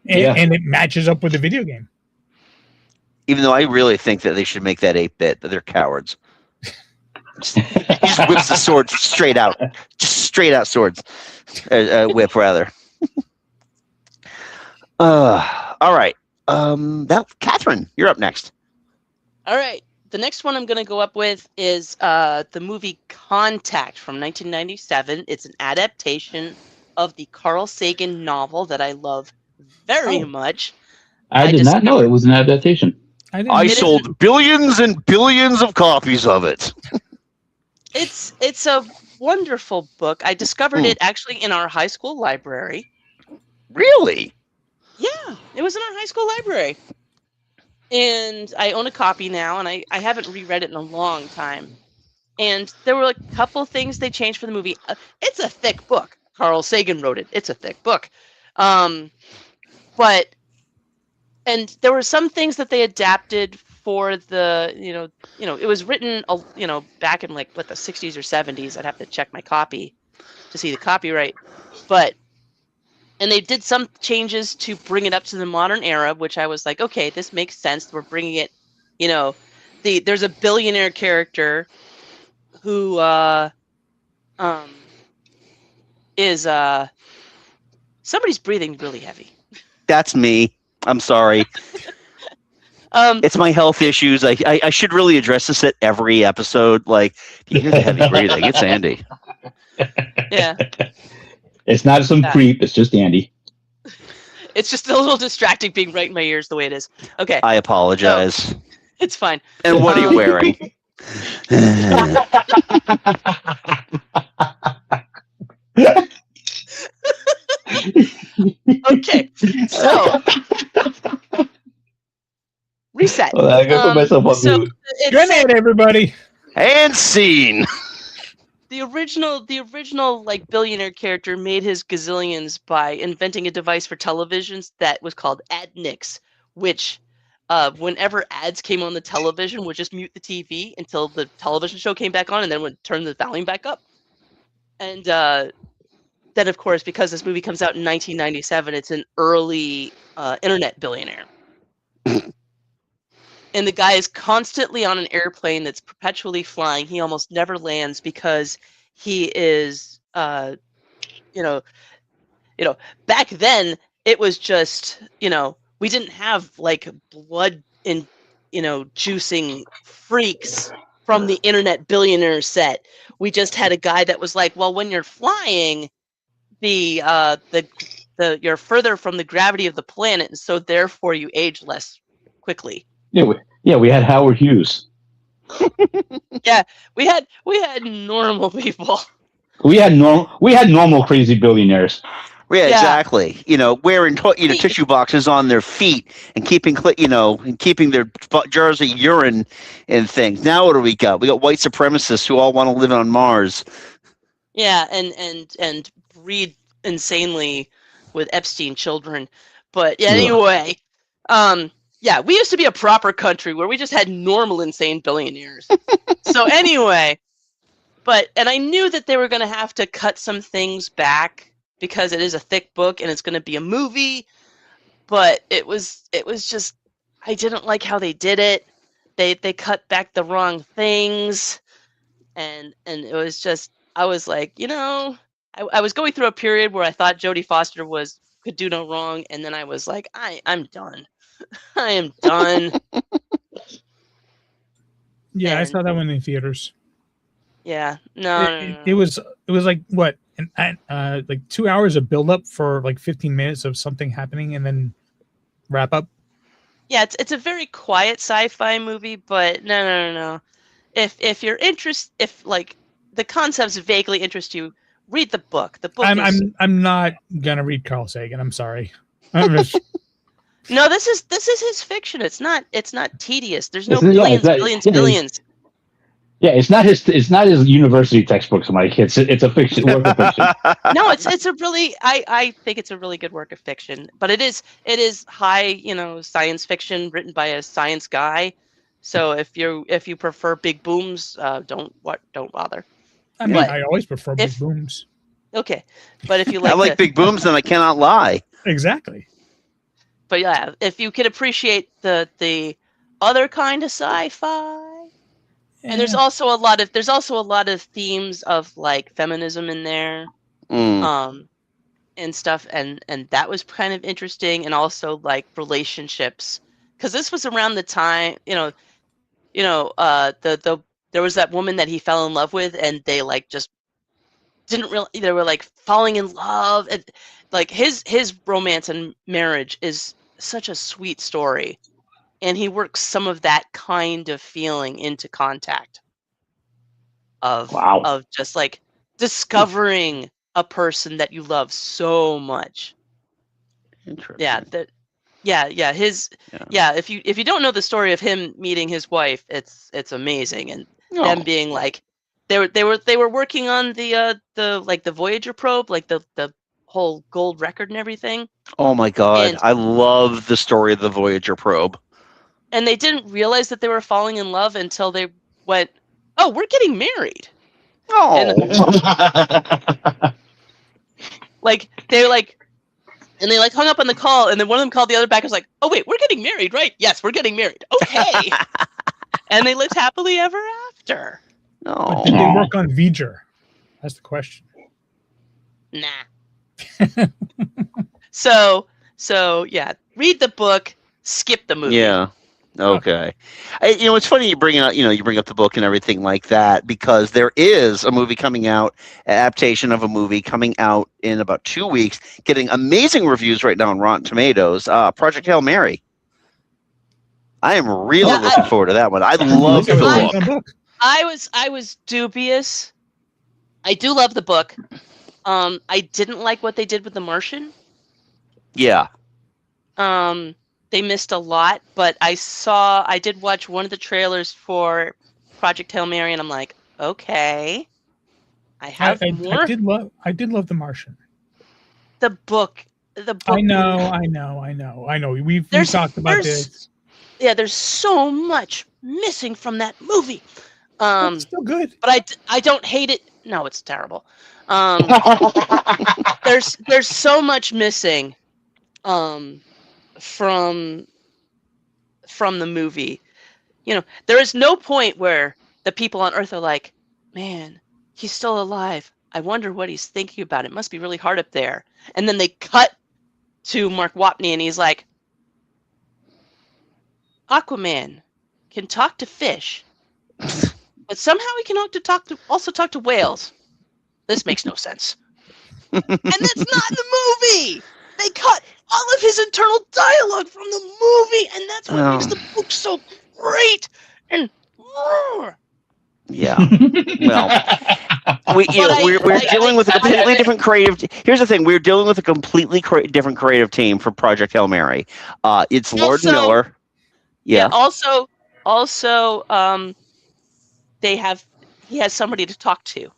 And it matches up with the video game. Even though I really think that they should make that 8-bit, that they're cowards. He just whips the sword straight out. Just straight out swords. Whip, rather. All right. Catherine, you're up next. All right. The next one I'm going to go up with is the movie Contact from 1997. It's an adaptation of the Carl Sagan novel that I love very much. I did not know it was an adaptation. I sold billions and billions of copies of it. It's a wonderful book. I discovered it actually in our high school library. Really? Yeah, it was in our high school library. And I own a copy now, and I haven't reread it in a long time. And there were a couple things they changed for the movie. It's a thick book. Carl Sagan wrote it. It's a thick book. But there were some things that they adapted for the, it was written, back in the 60s or 70s. I'd have to check my copy to see the copyright. And they did some changes to bring it up to the modern era, which I was like, okay, this makes sense. We're bringing it, there's a billionaire character who is somebody's breathing really heavy. That's me. I'm sorry. It's my health issues. I should really address this at every episode. Like, you hear the heavy breathing. It's Andy. Yeah. It's not some creep. It's just Andy. It's just a little distracting being right in my ears the way it is. Okay. I apologize. So, it's fine. And what are you wearing? Okay. So reset. Well, I gotta put myself on mute. Good night, everybody. And scene. The original billionaire character made his gazillions by inventing a device for televisions that was called AdNix, which whenever ads came on the television would just mute the TV until the television show came back on, and then would turn the volume back up. And then, of course, because this movie comes out in 1997, it's an early internet billionaire. And the guy is constantly on an airplane that's perpetually flying. He almost never lands because he is, back then it was just, we didn't have blood in, juicing freaks from the internet billionaire set. We just had a guy that was like, well, when you're flying, you're further from the gravity of the planet, and so therefore you age less quickly. Yeah, we had Howard Hughes. Yeah, we had normal people. We had normal crazy billionaires. Yeah, exactly. Wearing tissue boxes on their feet and keeping their jars of urine and things. Now what do we got? We got white supremacists who all want to live on Mars. Yeah, and breed insanely with Epstein children. But anyway, yeah, we used to be a proper country where we just had normal insane billionaires. So anyway, and I knew that they were going to have to cut some things back because it is a thick book and it's going to be a movie. But it was just, I didn't like how they did it. They cut back the wrong things, and it was just, I was like, I was going through a period where I thought Jodie Foster could do no wrong, and then I was like, I'm done. I am done. Yeah, I saw that one in theaters. Yeah, no. It was like what, like 2 hours of build up for like 15 minutes of something happening, and then wrap up. Yeah, it's a very quiet sci-fi movie, but no. If you're interested, if the concepts vaguely interest you, read the book. The book. I'm not gonna read Carl Sagan. I'm sorry. No, this is his fiction. It's not tedious. There's no billions. Yeah, it's not his university textbooks, Mike. It's a fiction work of fiction. No, it's a really, I think it's a really good work of fiction. But it is high, science fiction written by a science guy. So if you prefer big booms, don't bother. I mean, I always prefer big booms. Okay, but if you like, I like big booms, then I cannot lie. Exactly. But yeah, if you can appreciate the other kind of sci-fi, and there's also a lot of themes of feminism in there, and stuff, and that was kind of interesting, and also relationships, because this was around the time, there was that woman that he fell in love with, and they just didn't really, they were falling in love, and his romance and marriage is such a sweet story. and he works some of that kind of feeling into Contact. Of just like discovering a person that you love so much. Interesting. If you don't know the story of him meeting his wife, it's amazing, and them being like they were working on the Voyager probe, like the whole gold record and everything. Oh my God, I love the story of the Voyager probe. And they didn't realize that they were falling in love until they went, "Oh, we're getting married." Oh. And they hung up on the call, and then one of them called the other back and was like, "Oh wait, we're getting married, right? Yes, we're getting married. Okay." And they lived happily ever after. Oh. But did they work on V'ger? That's the question. Nah. So yeah, read the book, skip the movie. Yeah. Okay. It's funny you bring up the book and everything like that, because there is a movie coming out, adaptation of a movie coming out in about 2 weeks, getting amazing reviews right now on Rotten Tomatoes. Project Hail Mary. I am really looking forward to that one. I love the book. I was dubious. I do love the book. I didn't like what they did with The Martian. Yeah. They missed a lot, but I did watch one of the trailers for Project Hail Mary, and I'm like, okay, I did love The Martian. The book. I know. We've talked about this. Yeah, there's so much missing from that movie. It's still good, but I don't hate it. No, it's terrible. There's so much missing. From the movie. There is no point where the people on Earth are like, man, he's still alive. I wonder what he's thinking about. It must be really hard up there. And then they cut to Mark Watney, and he's like, Aquaman can talk to fish, but somehow he can also talk to whales. This makes no sense. And that's not in the movie. They cut all of his internal dialogue from the movie, and that's what makes the book so great. And yeah, well, we're dealing with a completely different creative. Here's the thing: we're dealing with a completely different creative team for Project Hail Mary. It's Lord Miller. Yeah. Also, he has somebody to talk to.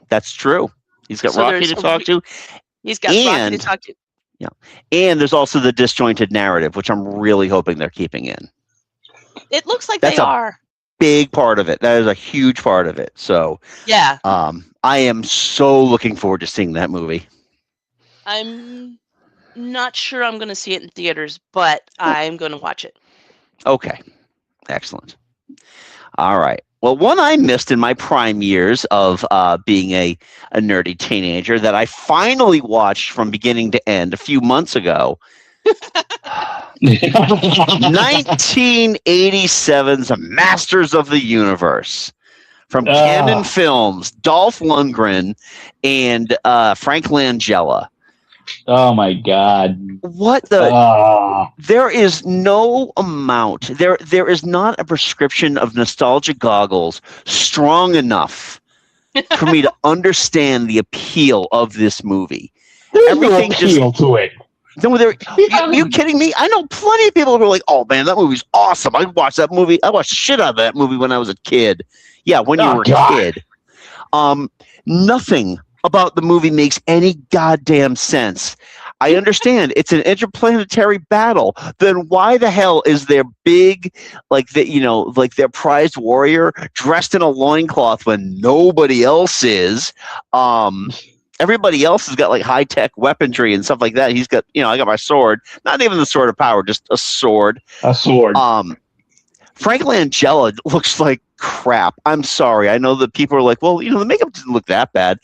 That's true. He's got Rocky to talk to. He's got Rocky to talk to. Yeah, and there's also the disjointed narrative, which I'm really hoping they're keeping in. It looks like they are. Big part of it. That is a huge part of it. So yeah, I am so looking forward to seeing that movie. I'm not sure I'm going to see it in theaters, but I'm going to watch it. Okay, excellent. All right. Well, one I missed in my prime years of being a nerdy teenager that I finally watched from beginning to end a few months ago. 1987's Masters of the Universe from Canon Films, Dolph Lundgren and Frank Langella. Oh my God! What the? There is no amount. There is not a prescription of nostalgia goggles strong enough for me to understand the appeal of this movie. There's no appeal to it. No, are you kidding me? I know plenty of people who are like, "Oh man, that movie's awesome! I watched that movie. I watched shit out of that movie when I was a kid." Yeah, when you were a kid. Nothing about the movie makes any goddamn sense. I understand it's an interplanetary battle. Then why the hell is their big, their prized warrior dressed in a loincloth when nobody else is? Everybody else has got like high-tech weaponry and stuff like that. He's got, I got my sword. Not even the sword of power, just a sword. A sword. Frank Langella looks like crap. I'm sorry. I know that people are like, well, the makeup didn't look that bad.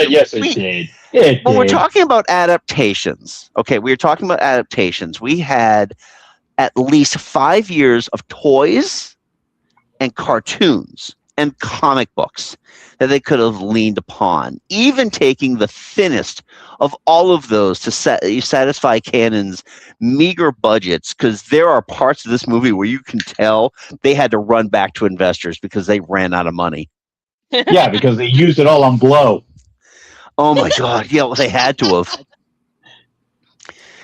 Yes, it did. But we're talking about adaptations. Okay, we were talking about adaptations. We had at least 5 years of toys and cartoons. and comic books that they could have leaned upon, even taking the thinnest of all of those to satisfy Canon's meager budgets, because there are parts of this movie where you can tell they had to run back to investors because they ran out of money. Yeah, because they used it all on Blow. Oh my God. Yeah, well, they had to have.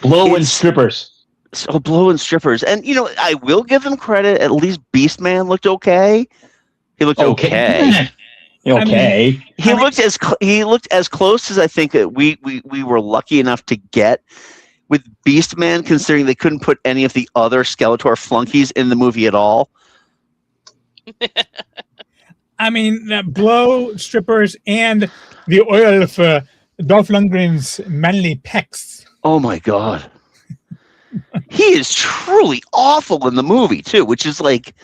Blow and strippers. So Blow and strippers. And, I will give them credit. At least Beastman looked okay. He looked okay. Okay. He looked as close as I think that we were lucky enough to get with Beastman, considering they couldn't put any of the other Skeletor flunkies in the movie at all. I mean, Blow, strippers, and the oil of Dolph Lundgren's manly pecs. Oh my God. He is truly awful in the movie too, which is like,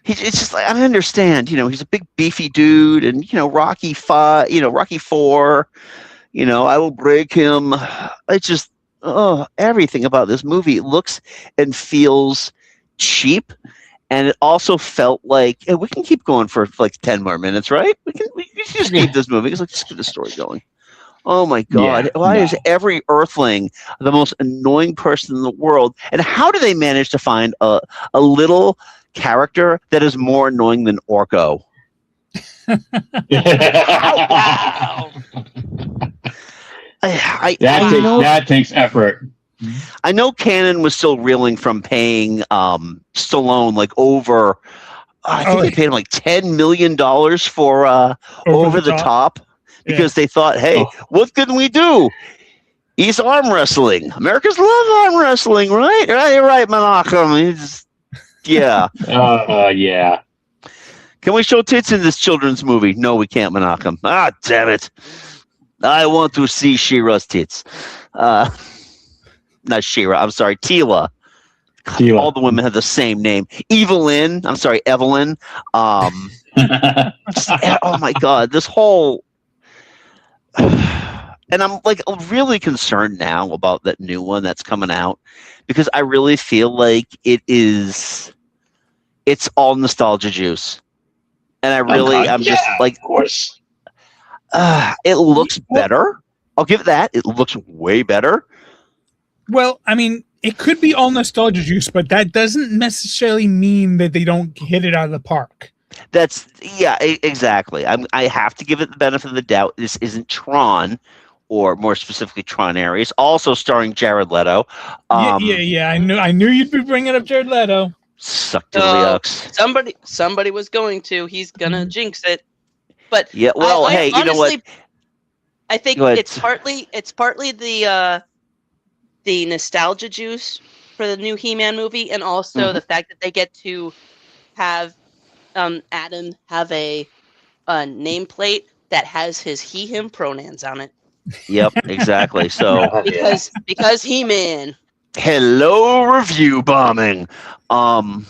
it's just like, I understand, he's a big beefy dude, and Rocky 5, Rocky 4, I will break him. It's just, everything about this movie looks and feels cheap. And it also felt like, we can keep going for like 10 more minutes, right? We can just keep this moving. Let's just keep the story going. Oh my God. Why is every Earthling the most annoying person in the world? And how do they manage to find a little character that is more annoying than Orko? Wow. That takes effort. I know Cannon was still reeling from paying Stallone like over, I think they paid him like $10 million for Over the Top. Because they thought, hey, what can we do? He's arm wrestling. Americans love arm wrestling, right? You're right, Menachem. Yeah. Yeah. Can we show tits in this children's movie? No, we can't, Menachem. Ah, damn it. I want to see She-Ra's tits. Not She-Ra. I'm sorry, Tila. Tila. All the women have the same name. Evelyn. I'm sorry, Evelyn. Oh, my God. This whole... And I'm like really concerned now about that new one that's coming out, because I really feel like it's all nostalgia juice. And I'm just like, of course. It looks better. I'll give it that. It looks way better. Well, I mean, it could be all nostalgia juice, but that doesn't necessarily mean that they don't hit it out of the park. Exactly. I have to give it the benefit of the doubt. This isn't Tron, or more specifically Tron Ares, also starring Jared Leto. Yeah. I knew you'd be bringing up Jared Leto. Suck to the Somebody was going to. He's gonna jinx it. But yeah. Well, hey, honestly, you know what? I think it's partly the nostalgia juice for the new He-Man movie, and also the fact that they get to have Adam have a nameplate that has his he/him pronouns on it. Yep, exactly. So because He-Man. Hello, review bombing. Oh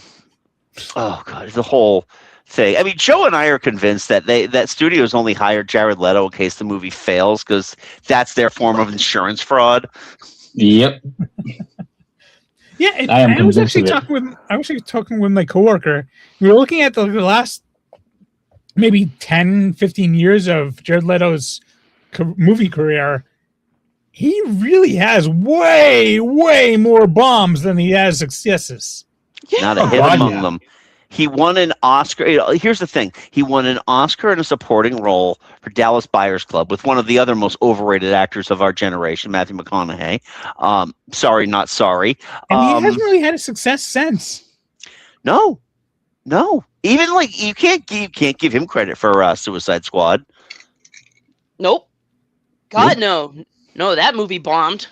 God, the whole thing. I mean, Joe and I are convinced that that studios only hired Jared Leto in case the movie fails, because that's their form of insurance fraud. Yep. Yeah, I was actually talking with my coworker. We were looking at the last maybe 10, 15 years of Jared Leto's movie career. He really has way, way more bombs than he has successes. Yeah. Not a hit among them. He won an Oscar. Here's the thing. He won an Oscar in a supporting role for Dallas Buyers Club with one of the other most overrated actors of our generation, Matthew McConaughey. Sorry, not sorry. And he hasn't really had a success since. No. Even like you can't give him credit for Suicide Squad. Nope. God, no. No, that movie bombed.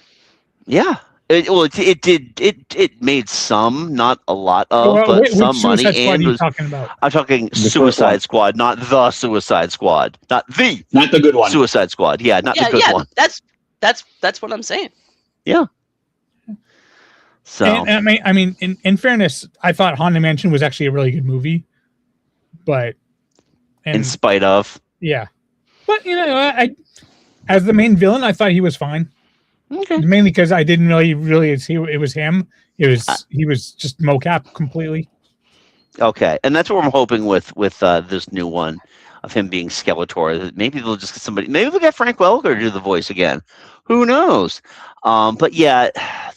Yeah. It made some, not a lot of, but some money. And are you talking about? I'm talking Suicide Squad, not the Suicide Squad, not the good one. Suicide Squad. Yeah, not the good one. That's what I'm saying. Yeah. So and I mean, in fairness, I thought Haunted Mansion was actually a really good movie, but in spite of, yeah, but I as the main villain, I thought he was fine. Okay. Mainly because I didn't really see it was him. He was just mocap completely. Okay, and that's what I'm hoping with this new one of him being Skeletor. Maybe they'll just get somebody. Maybe they'll get Frank Welker to do the voice again. Who knows? But yeah,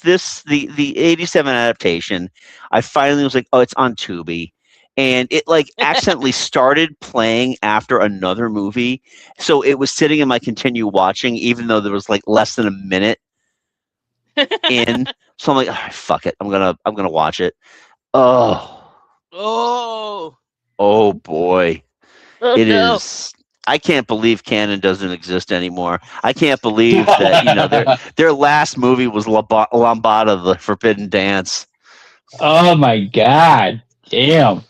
the '87 adaptation. I finally was like, oh, it's on Tubi, and it like accidentally started playing after another movie, so it was sitting in my continue watching, even though there was like less than a minute in. So I'm like, oh, fuck it, I'm gonna watch it. Oh. Oh Boy. It is. I can't believe canon doesn't exist anymore. I can't believe that their last movie was Lambada, the Forbidden Dance. Oh my god! Damn.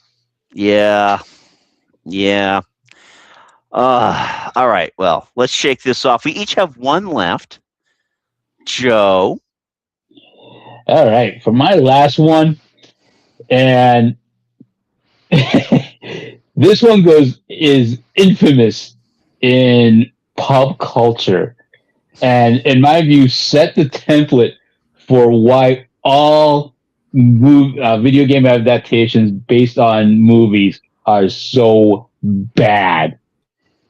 Yeah. All right. Well, let's shake this off. We each have one left. Joe. All right, for my last one, and this one is infamous in pop culture, and in my view, set the template for why all video game adaptations based on movies are so bad.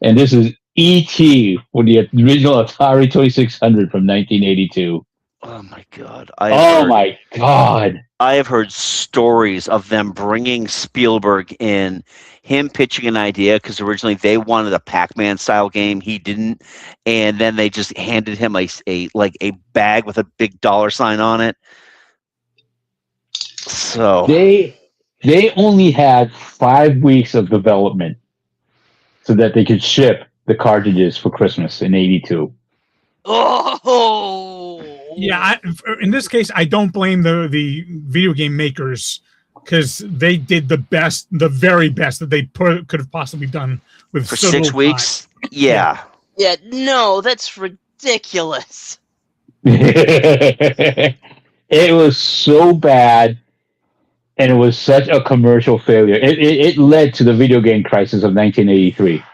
And this is E.T. for the original Atari 2600 from 1982. Oh my god! My god! I have heard stories of them bringing Spielberg in, him pitching an idea because originally they wanted a Pac-Man style game, he didn't, and then they just handed him a bag with a big $sign on it. So they only had 5 weeks of development so that they could ship the cartridges for Christmas in '82. Oh yeah. In this case, I don't blame the video game makers because they did the very best that they could have possibly done with for 6 weeks. Yeah. No, that's ridiculous. It was so bad, and it was such a commercial failure. It led to the video game crisis of 1983.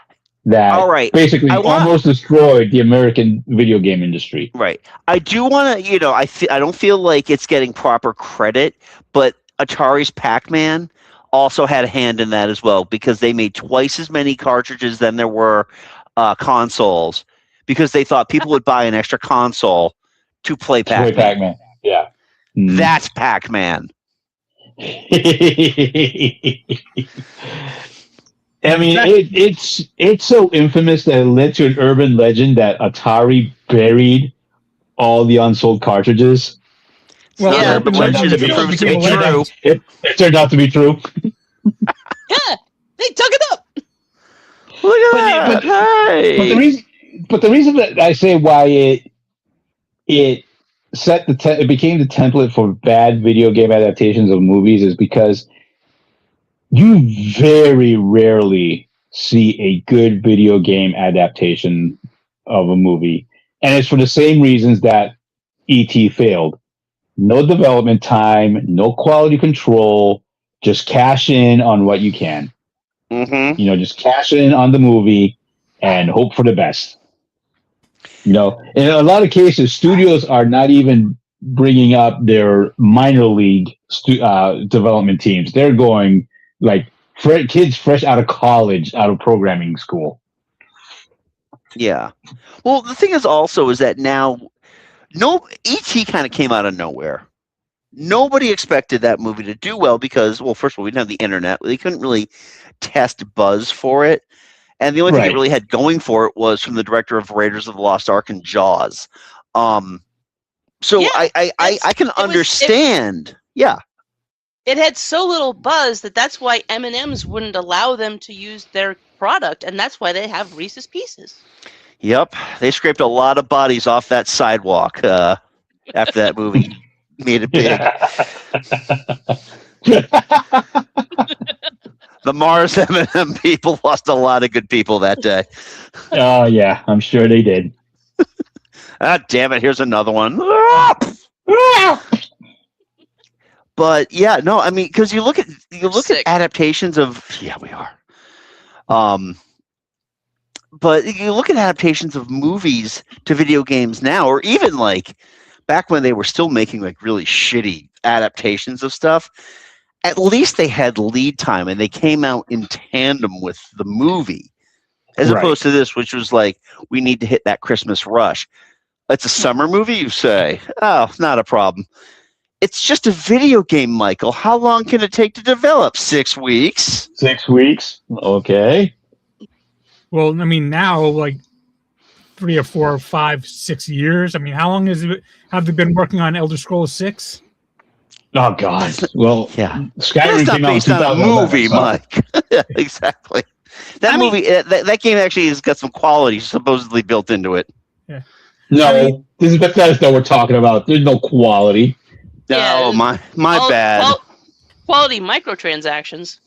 That basically almost destroyed the American video game industry. Right. I do want to, I don't feel like it's getting proper credit, but Atari's Pac-Man also had a hand in that as well because they made twice as many cartridges than there were consoles because they thought people would buy an extra console to play Pac-Man. Yeah. That's Pac-Man. I mean, it's so infamous that it led to an urban legend that Atari buried all the unsold cartridges. Well, yeah, but it proves to be true. It turned out to be true. Yeah, they dug it up. Look at that! But the reason that I say why it set it became the template for bad video game adaptations of movies is because you very rarely see a good video game adaptation of a movie. And it's for the same reasons that E.T. failed. No development time, no quality control, just cash in on what you can. Mm-hmm. Just cash in on the movie and hope for the best. In a lot of cases, studios are not even bringing up their minor league development teams. They're going like kids fresh out of college, out of programming school. Yeah. Well, the thing is that now, E.T. kind of came out of nowhere. Nobody expected that movie to do well because, well, first of all, we didn't have the internet. They couldn't really test buzz for it. And the only thing it really had going for it was from the director of Raiders of the Lost Ark and Jaws. So yeah, I can understand. Yeah. It had so little buzz that's why M&M's wouldn't allow them to use their product, and that's why they have Reese's Pieces. Yep, they scraped a lot of bodies off that sidewalk after that movie made it big. The Mars M&M people lost a lot of good people that day. Oh yeah, I'm sure they did. Ah, damn it! Here's another one. But yeah, no, I mean, because you look at adaptations of we are. But you look at adaptations of movies to video games now, or even like back when they were still making like really shitty adaptations of stuff. at least they had lead time and they came out in tandem with the movie, as opposed to this, which was like, we need to hit that Christmas rush. It's a summer movie, you say? Oh, not a problem. It's just a video game, Michael. How long can it take to develop? 6 weeks? 6 weeks? Okay. Well, I mean, now, like 3 or 4 or 5, 6 years. I mean, how long have they been working on Elder Scrolls 6? Oh God! Well, yeah, Skyrim that's not based on a movie, Mike. Yeah, exactly. That that game actually has got some quality supposedly built into it. Yeah. No, this is Bethesda we're talking about. There's no quality. No, my bad. Quality microtransactions.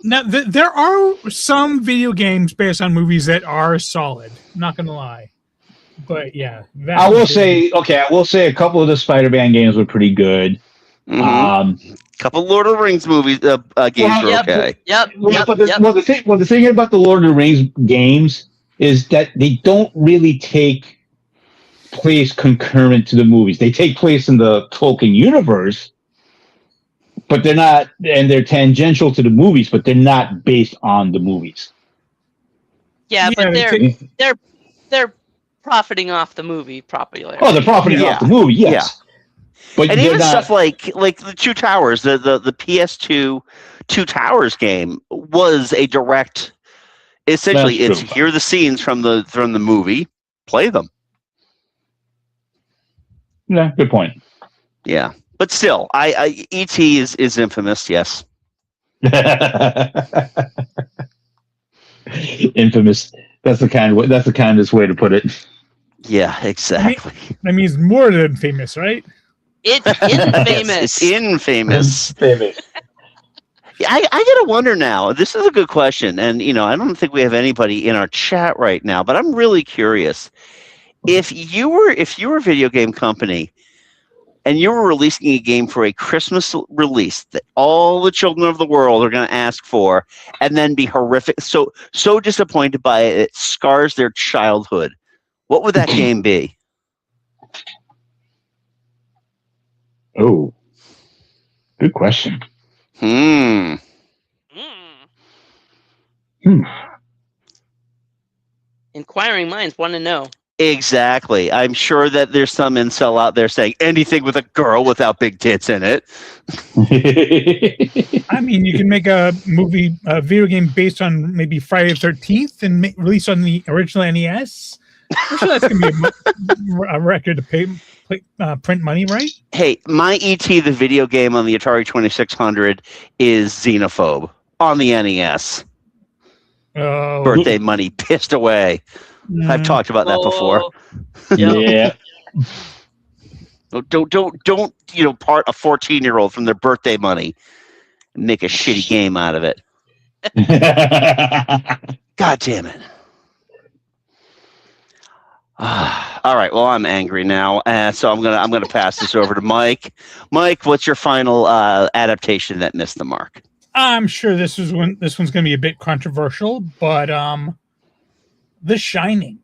Now, there are some video games based on movies that are solid. I'm not gonna lie. But yeah, I will say a couple of the Spider-Man games were pretty good. Mm-hmm. Couple Lord of the Rings movies games were okay. The thing about the Lord of the Rings games is that they don't really take place concurrent to the movies. They take place in the Tolkien universe, but they're not, and they're tangential to the movies, but they're not based on the movies. Yeah, but they're profiting off the movie popularity. Oh, they're profiting off the movie, yes. Yeah. But and even stuff like the Two Towers, the PS2 Two Towers game was a direct. Essentially, it's here are the scenes from the movie. Play them. Yeah, good point. Yeah, but still, E.T. is infamous. Yes. Infamous. That's the kindest way to put it. Yeah, exactly. That means more than famous, right? It's infamous. It's infamous. Yeah, I gotta wonder now. This is a good question, and I don't think we have anybody in our chat right now, but I'm really curious. If you were a video game company and you were releasing a game for a Christmas release that all the children of the world are going to ask for, and then be horrific, so disappointed by it, it scars their childhood, what would that game be? Oh, good question. Inquiring minds want to know. Exactly. I'm sure that there's some incel out there saying anything with a girl without big tits in it. I mean, you can make a video game based on maybe Friday the 13th and release on the original NES. I'm sure that's going to be a record to print money, right? Hey, my E.T. the video game on the Atari 2600 is Xenophobe on the NES. Oh. Birthday money pissed away. I've talked about that before. Yeah. Don't part a 14-year-old from their birthday money and make a shitty game out of it. God damn it. All right. Well, I'm angry now, so I'm gonna pass this over to Mike. Mike, what's your final adaptation that missed the mark? I'm sure this one's going to be a bit controversial, but The Shining.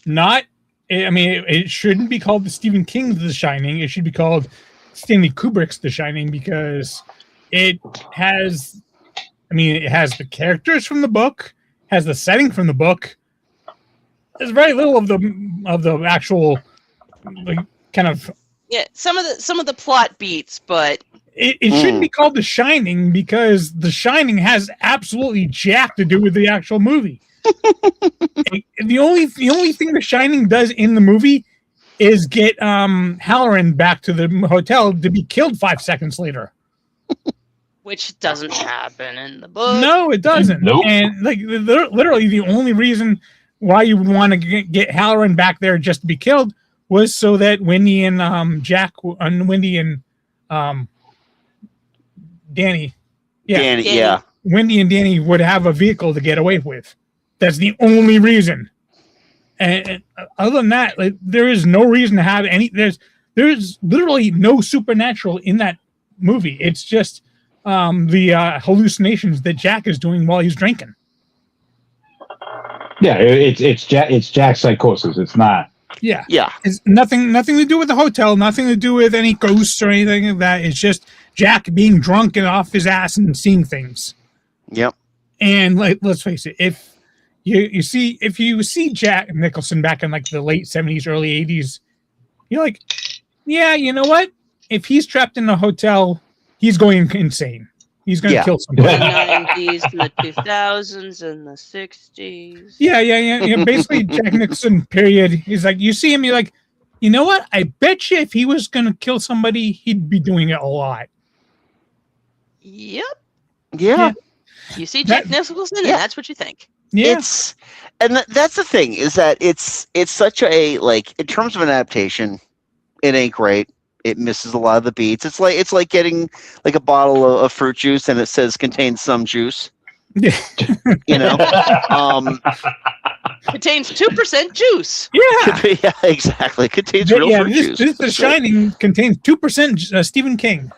It shouldn't be called the Stephen King's The Shining. It should be called Stanley Kubrick's The Shining because it has the characters from the book, has the setting from the book. There's very little of the actual kind of some of the plot beats, but it shouldn't be called The Shining because The Shining has absolutely jack to do with the actual movie. The only thing The Shining does in the movie is get Halloran back to the hotel to be killed 5 seconds later. Which doesn't happen in the book. No, it doesn't. Nope. And literally the only reason why you would want to get Halloran back there just to be killed was so that Wendy and Danny. Yeah. Wendy and Danny would have a vehicle to get away with. That's the only reason. And other than that, there is no reason to have any. There's literally no supernatural in that movie. It's just the hallucinations that Jack is doing while he's drinking. Yeah, it's Jack's psychosis. It's not Yeah. Yeah. It's nothing to do with the hotel, nothing to do with any ghosts or anything like that. It's just Jack being drunk and off his ass and seeing things. Yep. And let's face it, if you see Jack Nicholson back in like the late 70s, early 80s, you're like, yeah, you know what? If he's trapped in a hotel, he's going insane. He's going to kill somebody. The 90s and the 2000s and the 60s. Yeah. Basically, Jack Nicholson, period. He's like, you see him, you're like, you know what? I bet you if he was going to kill somebody, he'd be doing it a lot. Yep. Yeah. You see Jack Nicholson, and that's what you think. Yeah. That's the thing, is that it's such a, like, in terms of an adaptation, it ain't great. It misses a lot of the beats. It's like getting like a bottle of fruit juice and it says contains some juice. Yeah. You know, Contains 2% juice. Yeah. Yeah, exactly. Contains real fruit juice. This The Shining contains 2% Stephen King.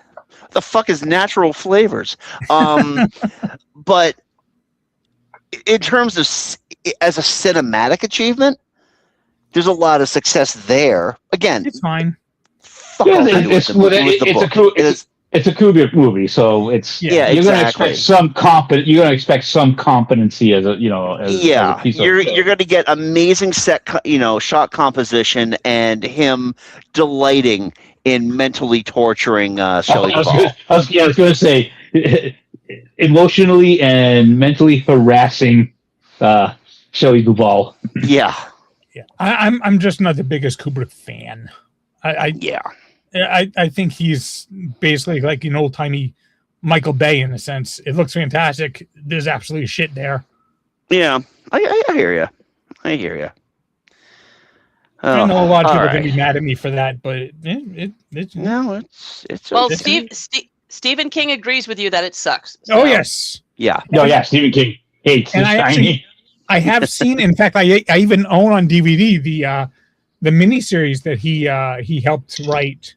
The fuck is natural flavors? But in terms of as a cinematic achievement, there's a lot of success there. Again, It's fine. It's a Kubrick movie, so it's you're going to expect some competency as a you're going to get amazing shot composition and him delighting in mentally torturing Shelley Duvall. I was going to say emotionally and mentally harassing Shelley Duvall. Yeah. I'm just not the biggest Kubrick fan. I think he's basically like an old timey Michael Bay in a sense. It looks fantastic. There's absolutely shit there. Yeah, I hear you. I know a lot of people are going to be mad at me for that, but it's well, Stephen King agrees with you that it sucks. So. Oh yes, yeah, Stephen King hates and I have seen. In fact, I even own on DVD the miniseries that he helped write,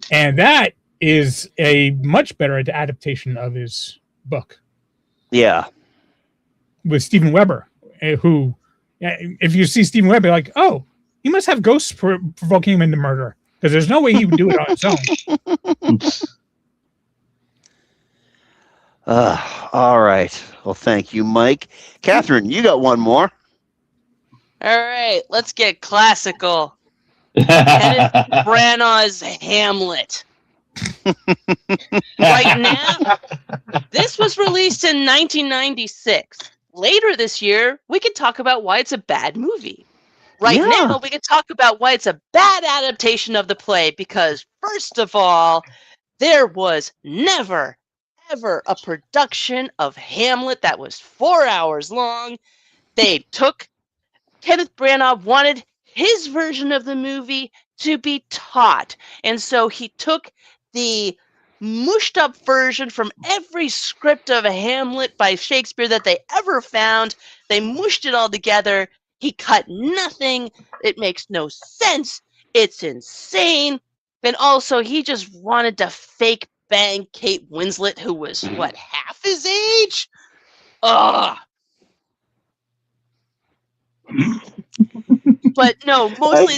and that is a much better adaptation of his book. Yeah, with Steven Weber, who, if you see Steven Weber, you're like, oh, he must have ghosts provoking him into murder, because there's no way he would do it on his own. All right. Well, thank you, Mike. Catherine, you got one more. All right, let's get classical. Kenneth Branagh's Hamlet. Right now, this was released in 1996. Later this year, we could talk about why it's a bad movie. Right now, we could talk about why it's a bad adaptation of the play, because first of all, there was never, ever a production of Hamlet that was 4 hours long. Kenneth Branagh wanted his version of the movie to be taught. And so he took the mushed up version from every script of a Hamlet by Shakespeare that they ever found. They mushed it all together. He cut nothing. It makes no sense. It's insane. And also, he just wanted to fake bang Kate Winslet, who was, half his age? Ugh. But no, mostly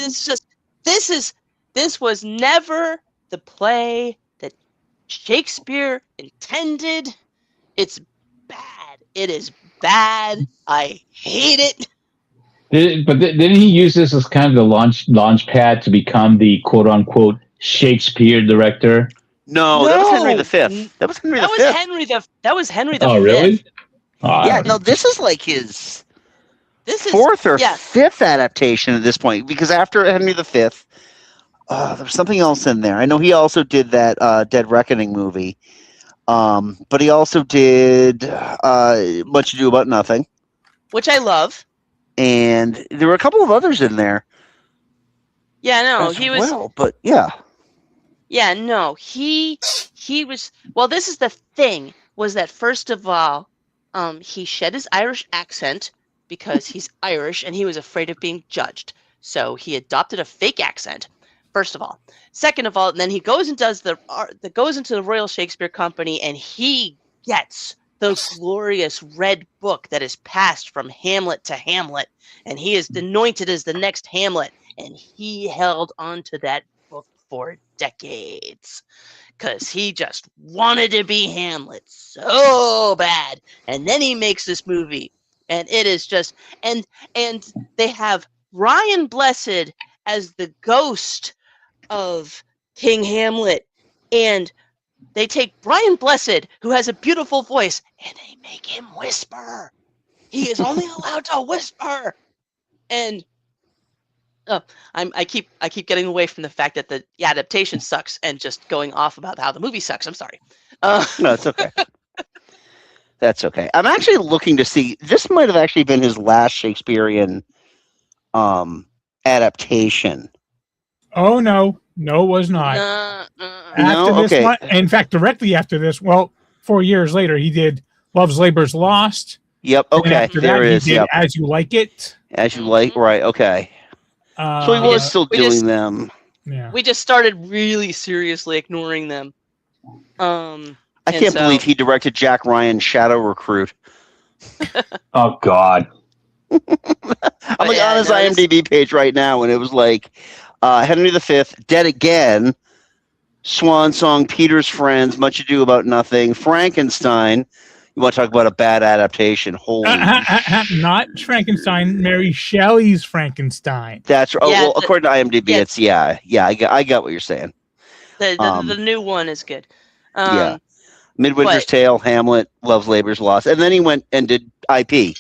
this was never the play that Shakespeare intended. It's bad. It is bad. I hate it. But didn't he use this as kind of the launch pad to become the quote unquote Shakespeare director? No, that was Henry V. That was Henry V. Oh, really? Yeah, no, this is like his fourth or fifth adaptation at this point, because after Henry V, there was something else in there. I know he also did that Dead Reckoning movie, but he also did Much Ado About Nothing, which I love, and there were a couple of others in there. Yeah, no, he was. But yeah. Yeah, no, he was. Well, this is the thing: was that first of all, he shed his Irish accent because he's Irish and he was afraid of being judged. So he adopted a fake accent, first of all. Second of all, then he goes and does goes into the Royal Shakespeare Company, and he gets the glorious red book that is passed from Hamlet to Hamlet, and he is anointed as the next Hamlet. and he held on to that book for decades because he just wanted to be Hamlet so bad. And then he makes this movie, and it is just and they have Ryan Blessed as the ghost of King Hamlet, and they take Brian Blessed, who has a beautiful voice, and they make him whisper. He is only allowed to whisper. And I keep getting away from the fact that the adaptation sucks and just going off about how the movie sucks. I'm sorry. No, it's okay. That's okay. I'm actually looking to see. This might have actually been his last Shakespearean adaptation. Oh no, it was not. After this okay. one, in fact, directly after this, 4 years later, he did Love's Labor's Lost. Yep. Okay. After There that, it is. He did Yep. As You Like It. As You Like. Right. Okay. So he was still doing them. Yeah. We just started really seriously ignoring them. I can't believe he directed Jack Ryan's Shadow Recruit. Oh God. I'm on his IMDb page right now, and it was like Henry V, Dead Again, Swan Song, Peter's Friends, Much Ado About Nothing, Frankenstein. You want to talk about a bad adaptation? Holy not Frankenstein, Mary Shelley's Frankenstein. That's well, according to IMDb, it's I got what you're saying. The new one is good. Midwinter's Tale, Hamlet, Love's Labor's Lost, and then he went and did IP.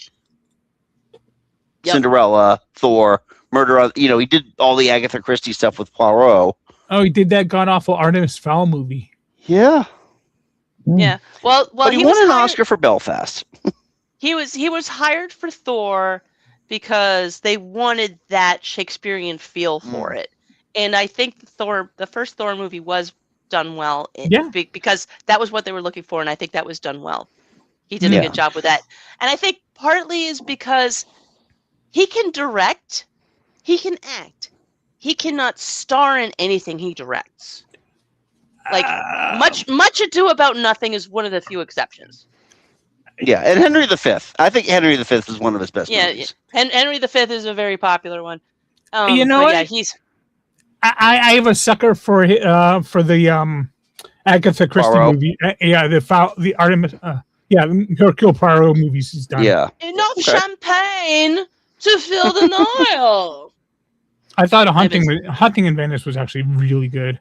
Cinderella, Thor, Murder on. He did all the Agatha Christie stuff with Poirot. Oh, he did that god awful Artemis Fowl movie. Yeah. Yeah. Well, but he won an Oscar for Belfast. He was hired for Thor because they wanted that Shakespearean feel for it, and I think the first Thor movie was done well. Because that was what they were looking for, and I think that was done well. He did a good job with that, and I think partly is because he can direct, he can act, he cannot star in anything he directs. Like Much Ado About Nothing is one of the few exceptions. Yeah, and Henry V. I think Henry V is one of his best movies. And Henry V is a very popular one. You know what? Yeah, I have a sucker for the Agatha Christie Poirot. movie. The Artemis. The Hercule Poirot movies he's done. Yeah. Enough champagne to fill the Nile. I thought Hunting in Venice was actually really good.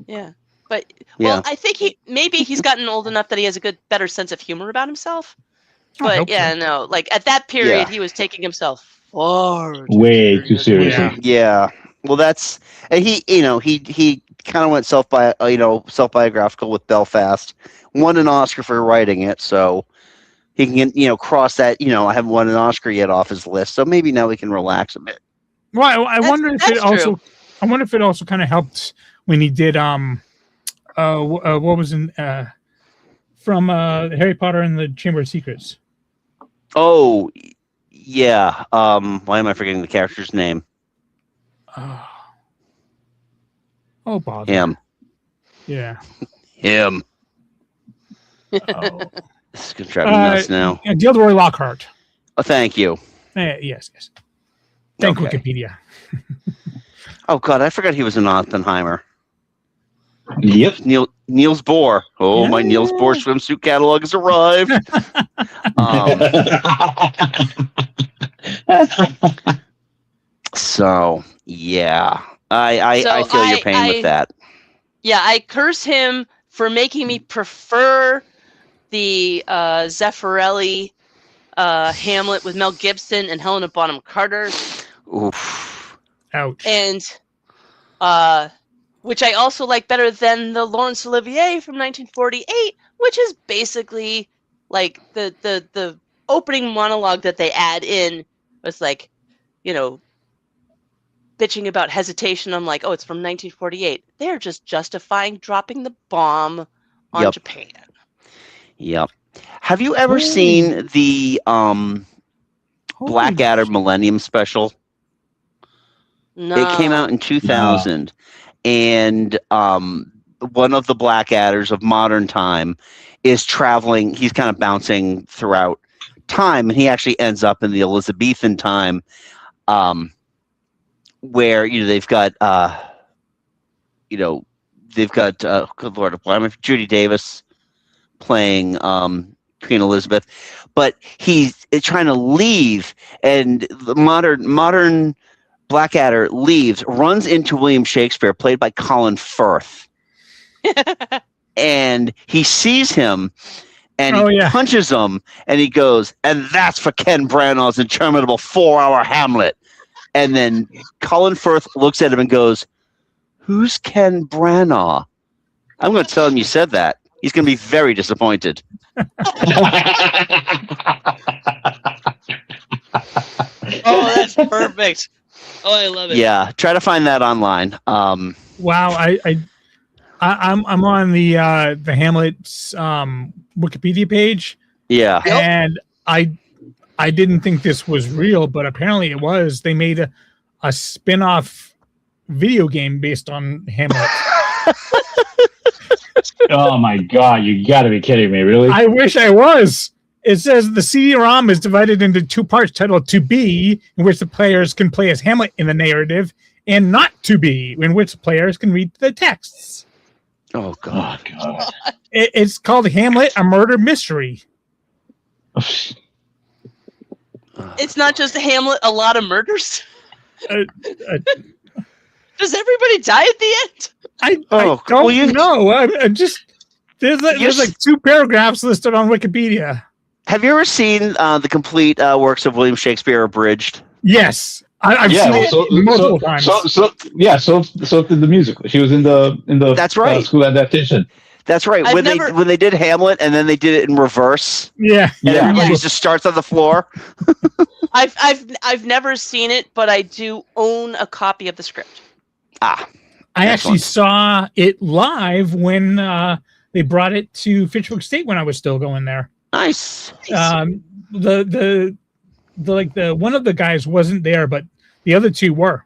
Yeah, but I think he's gotten old enough that he has a better sense of humor about himself. But like at that period, he was taking himself way too seriously. Yeah. Well, that's he kind of went self-biographical with Belfast. Won an Oscar for writing it, so he can cross that. I haven't won an Oscar yet off his list, so maybe now we can relax a bit. Well, I wonder if it also. I wonder if it also kind of helped when he did what was in from Harry Potter and the Chamber of Secrets. Oh, yeah. Why am I forgetting the character's name? Oh, bother. Him. Yeah. Him. Oh. This is gonna drive me nuts now. Gilderoy Lockhart. Oh, thank you. Yes. Thank Wikipedia. Oh God, I forgot he was in Oppenheimer. Yep. Niels Bohr. Oh, my Niels Bohr swimsuit catalog has arrived. So yeah, I feel your pain with that. Yeah, I curse him for making me prefer the Zeffirelli Hamlet with Mel Gibson and Helena Bonham Carter. Oof. Ouch. And which I also like better than the Laurence Olivier from 1948, which is basically like the opening monologue that they add in was like, bitching about hesitation. I'm like, oh, it's from 1948. They're just justifying dropping the bomb on Japan. Yep. Have you ever seen the Blackadder Millennium Special? No. It came out in 2000, and one of the Blackadders of modern time is traveling. He's kind of bouncing throughout time, and he actually ends up in the Elizabethan time. where they've got good Lord, Judy Davis playing Queen Elizabeth, but he's trying to leave, and the modern Blackadder leaves, runs into William Shakespeare, played by Colin Firth, and he sees him, and he punches him, and he goes, "And that's for Ken Branagh's interminable 4-hour Hamlet." And then Colin Firth looks at him and goes, "Who's Ken Branagh?" I'm going to tell him you said that. He's going to be very disappointed. Oh, that's perfect. Oh, I love it. Yeah, try to find that online. Wow, I'm on the Hamlet's Wikipedia page. Yeah, and I didn't think this was real, but apparently it was. They made a spin-off video game based on Hamlet. Oh my God, you got to be kidding me! Really? I wish I was. It says the CD-ROM is divided into 2 parts titled "To Be," in which the players can play as Hamlet in the narrative, and "Not to Be," in which the players can read the texts. Oh God! It's called Hamlet: A Murder Mystery. It's not just Hamlet, a lot of murders. Does everybody die at the end? I don't know. I'm just there's like 2 paragraphs listed on Wikipedia. Have you ever seen the complete works of William Shakespeare abridged? Yes, I've seen it multiple times. So did the musical. She was in the That's right. School adaptation. That's right. When they did Hamlet and then they did it in reverse. Yeah. And everybody just starts on the floor. I've never seen it, but I do own a copy of the script. I actually saw it live when they brought it to Fitchburg State when I was still going there. Nice. The one of the guys wasn't there, but the other 2 were.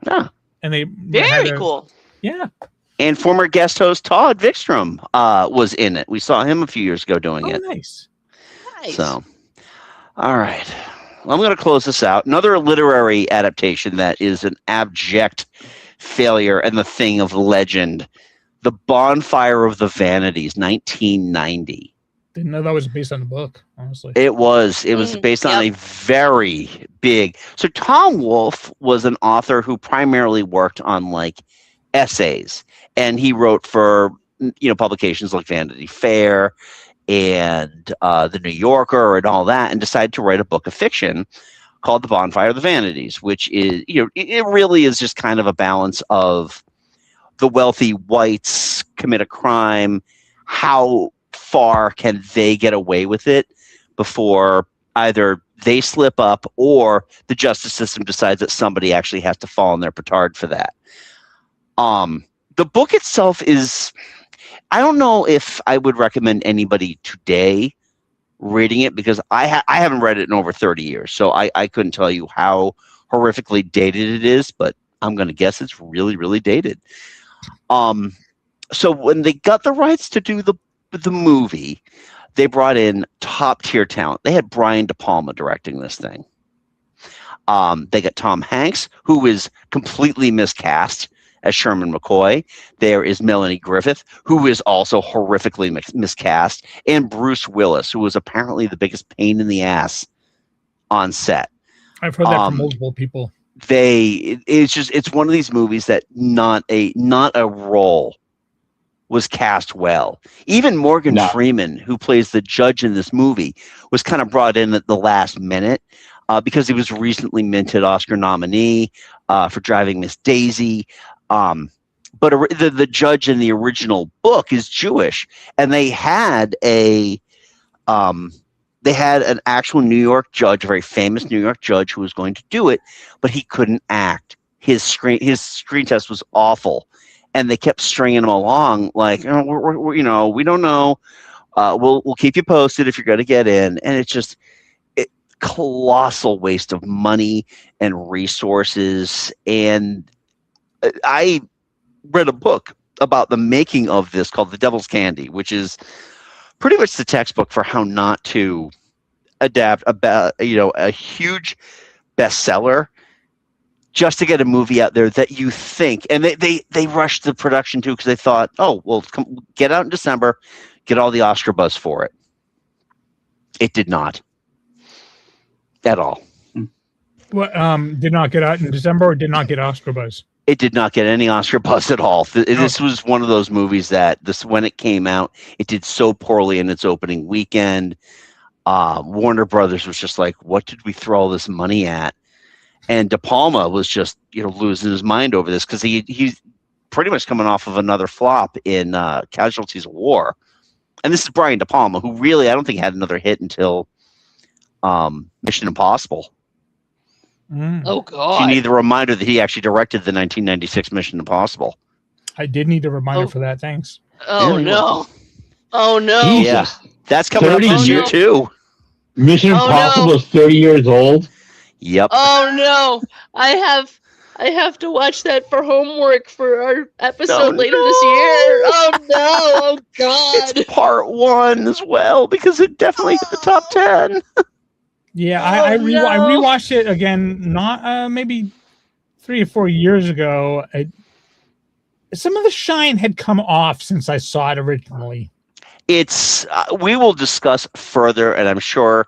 Yeah. And they very cool. Yeah. And former guest host Todd Vikstrom was in it. We saw him a few years ago doing it. Nice. So, all right. Well, I'm going to close this out. Another literary adaptation that is an abject failure and the thing of legend. The Bonfire of the Vanities, 1990. Didn't know that was based on the book, honestly. It was based on a very big. So Tom Wolfe was an author who primarily worked on like essays, and he wrote for publications like Vanity Fair and the New Yorker and all that, and decided to write a book of fiction called The Bonfire of the Vanities, which is it really is just kind of a balance of the wealthy whites commit a crime, how far can they get away with it before either they slip up or the justice system decides that somebody actually has to fall in their petard for that. The book itself is, I don't know if I would recommend anybody today reading it, because I haven't read it in over 30 years, so I couldn't tell you how horrifically dated it is, but I'm going to guess it's really, really dated. So when they got the rights to do the movie, they brought in top tier talent. They had Brian De Palma directing this thing. They got Tom Hanks, who is completely miscast as Sherman McCoy. There is Melanie Griffith, who is also horrifically miscast, and Bruce Willis, who was apparently the biggest pain in the ass on set. I've heard that from multiple people. It's one of these movies that not a role was cast well. Even Morgan Freeman, who plays the judge in this movie, was kind of brought in at the last minute because he was recently minted Oscar nominee for Driving Miss Daisy. But the judge in the original book is Jewish, and they had an actual New York judge, a very famous New York judge, who was going to do it, but he couldn't act. His screen test was awful, and they kept stringing him along like, we don't know. We'll keep you posted if you're going to get in, and it's just colossal waste of money and resources. And I read a book about the making of this called The Devil's Candy, which is pretty much the textbook for how not to adapt a huge bestseller just to get a movie out there that you think, and they rushed the production too because they thought, oh, well, get out in December, get all the Oscar buzz for it. It did not at all. What did not get out in December or did not get Oscar buzz? It did not get any Oscar buzz at all. This was one of those movies that when it came out, it did so poorly in its opening weekend. Warner Brothers was just like, what did we throw all this money at? And De Palma was just, losing his mind over this because he's pretty much coming off of another flop in Casualties of War. And this is Brian De Palma, who really, I don't think had another hit until Mission Impossible. Oh, God. You need the reminder that he actually directed the 1996 Mission Impossible. I did need a reminder for that. Thanks. Oh, no. Oh, no. Jesus. Yeah. That's coming up this year, too. Mission Impossible is 30 years old. Yep. Oh, no. I have to watch that for homework for our episode later this year. Oh, no. Oh, God. It's part 1 as well, because it definitely hit the top 10. Yeah, I rewatched it again, not maybe 3 or 4 years ago. Some of the shine had come off since I saw it originally. It's we will discuss further, and I'm sure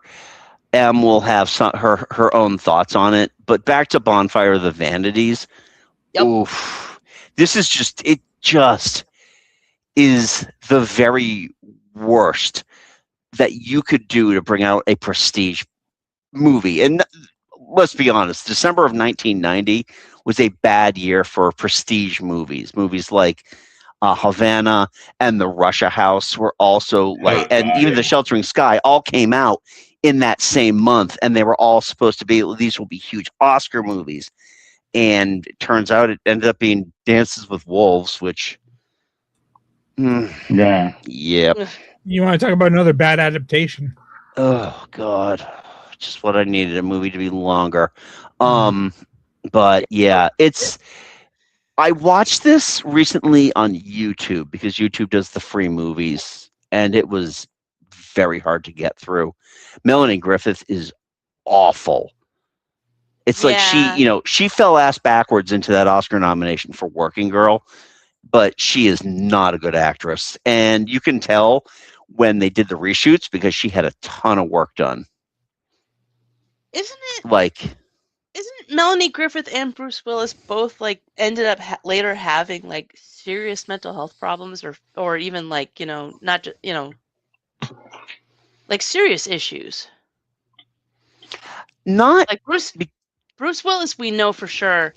Em will have her own thoughts on it. But back to Bonfire of the Vanities. Yep. Oof, this is just is the very worst that you could do to bring out a prestige movie. And let's be honest, December of 1990 was a bad year for prestige movies. Movies like Havana and The Russia House were also like, and even The Sheltering Sky all came out in that same month, and they were all supposed to be, these will be huge Oscar movies. And it turns out it ended up being Dances with Wolves, which yeah. You want to talk about another bad adaptation? Oh God, just what I needed, a movie to be longer. But yeah, I watched this recently on YouTube because YouTube does the free movies, and it was very hard to get through. Melanie Griffith is awful. It's like she fell ass backwards into that Oscar nomination for Working Girl, but she is not a good actress. And you can tell when they did the reshoots because she had a ton of work done. Isn't Melanie Griffith and Bruce Willis both like ended up later having like serious mental health problems or even like, not just, like serious issues? Not like Bruce Willis, we know for sure.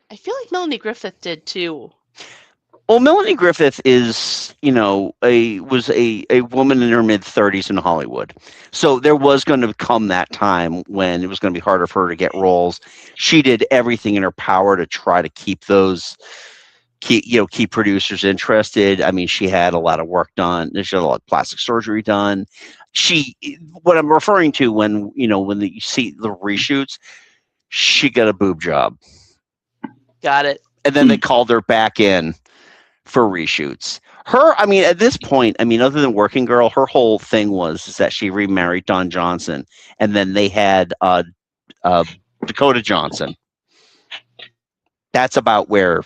I feel like Melanie Griffith did too. Well, Melanie Griffith is, was a woman in her mid-30s in Hollywood. So there was going to come that time when it was going to be harder for her to get roles. She did everything in her power to try to keep producers interested. I mean, she had a lot of work done. She had a lot of plastic surgery done. What I'm referring to when you see the reshoots, she got a boob job. Got it. And then they called her back in for reshoots. At this point, other than Working Girl, her whole thing was that she remarried Don Johnson, and then they had Dakota Johnson. That's about where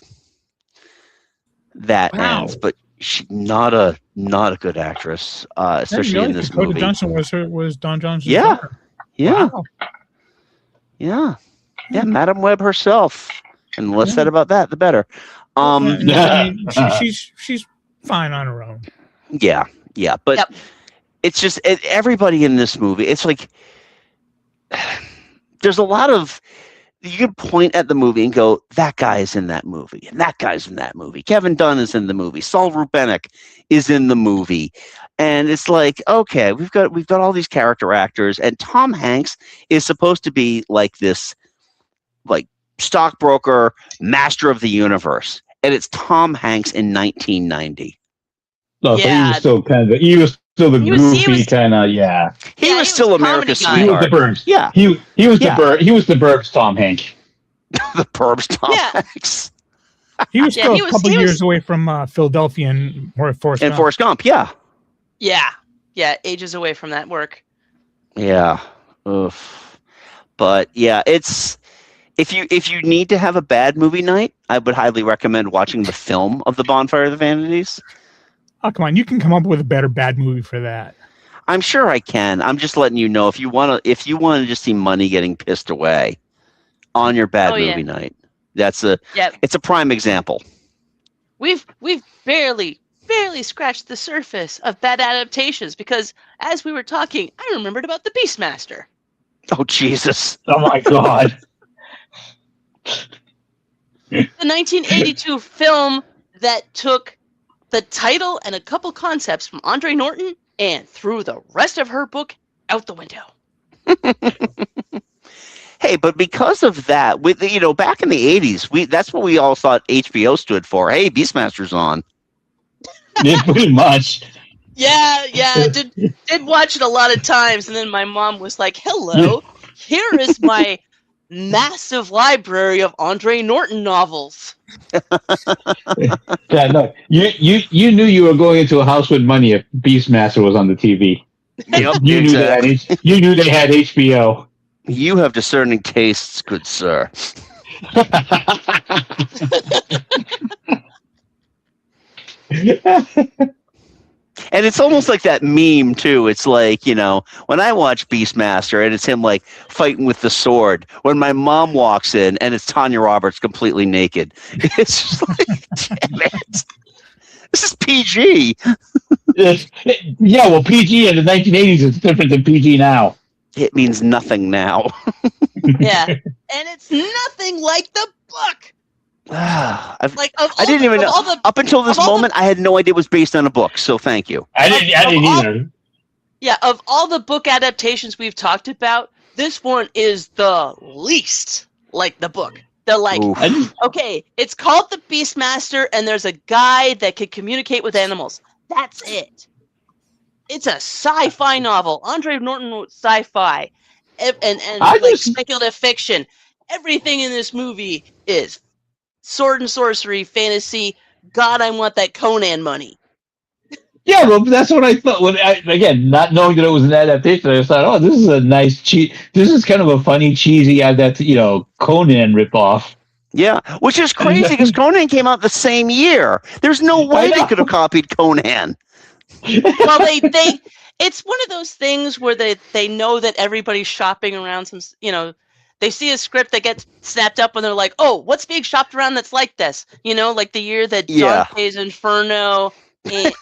that ends. But she's not a good actress, especially in this Dakota movie. Johnson was Don Johnson. Yeah, Wow. yeah, Madam Web herself. And the less said about that, the better. She's fine on her own. Yeah, but it's just everybody in this movie. It's like there's a lot of you can point at the movie and go, that guy is in that movie, and that guy's in that movie. Kevin Dunn is in the movie. Saul Rubinek is in the movie, and it's like, okay, we've got all these character actors, and Tom Hanks is supposed to be like this, like stockbroker, master of the universe, and it's Tom Hanks in 1990. No, so he was still the goofy kind of He was still America's sweetheart. He was the Burbs. Yeah, he was the Burbs Tom Hanks. The Burbs Tom Hanks. He was still a couple years away from Philadelphia and Forrest Gump. Yeah, ages away from that work. Yeah, oof. But yeah, it's If you need to have a bad movie night, I would highly recommend watching the film of the Bonfire of the Vanities. Oh, come on. You can come up with a better bad movie for that. I'm sure I can. I'm just letting you know if you want to just see money getting pissed away on your bad movie night. It's a prime example. We've barely scratched the surface of bad adaptations because as we were talking, I remembered about the Beastmaster. Oh Jesus. Oh my God. The 1982 film that took the title and a couple concepts from Andre Norton and threw the rest of her book out the window. Hey, but because of that, with back in the 80s, that's what we all thought HBO stood for. Hey, Beastmaster's on. Yeah, pretty much. Yeah, did watch it a lot of times, and then my mom was like, "Hello, here is my massive library of Andre Norton novels." Yeah, no, you knew you were going into a house with money if Beastmaster was on the TV. Yep, you knew they had HBO. You have discerning tastes, good sir. And it's almost like that meme too. It's like, when I watch Beastmaster and it's him like fighting with the sword, when my mom walks in and it's Tanya Roberts completely naked. It's just like, damn it. This is PG. Yeah, well, PG in the 1980s is different than PG now. It means nothing now. Yeah, and it's nothing like the book. I didn't even know. Up until this moment, I had no idea it was based on a book. So thank you. I didn't either. Yeah, of all the book adaptations we've talked about, this one is the least like the book. They're like, okay, it's called The Beastmaster, and there's a guy that can communicate with animals. That's it. It's a sci-fi novel. Andre Norton wrote sci-fi, and speculative fiction. Everything in this movie is sword and sorcery, fantasy. God, I want that Conan money. Yeah, well, that's what I thought. Again, not knowing that it was an adaptation, I thought, oh, this is a nice this is kind of a funny, cheesy, Conan ripoff. Yeah, which is crazy because Conan came out the same year. There's no way they could have copied Conan. Well, they it's one of those things where they know that everybody's shopping around some, they see a script that gets snapped up and they're like, oh, what's being shopped around that's like this? Like the year that Dante's Inferno and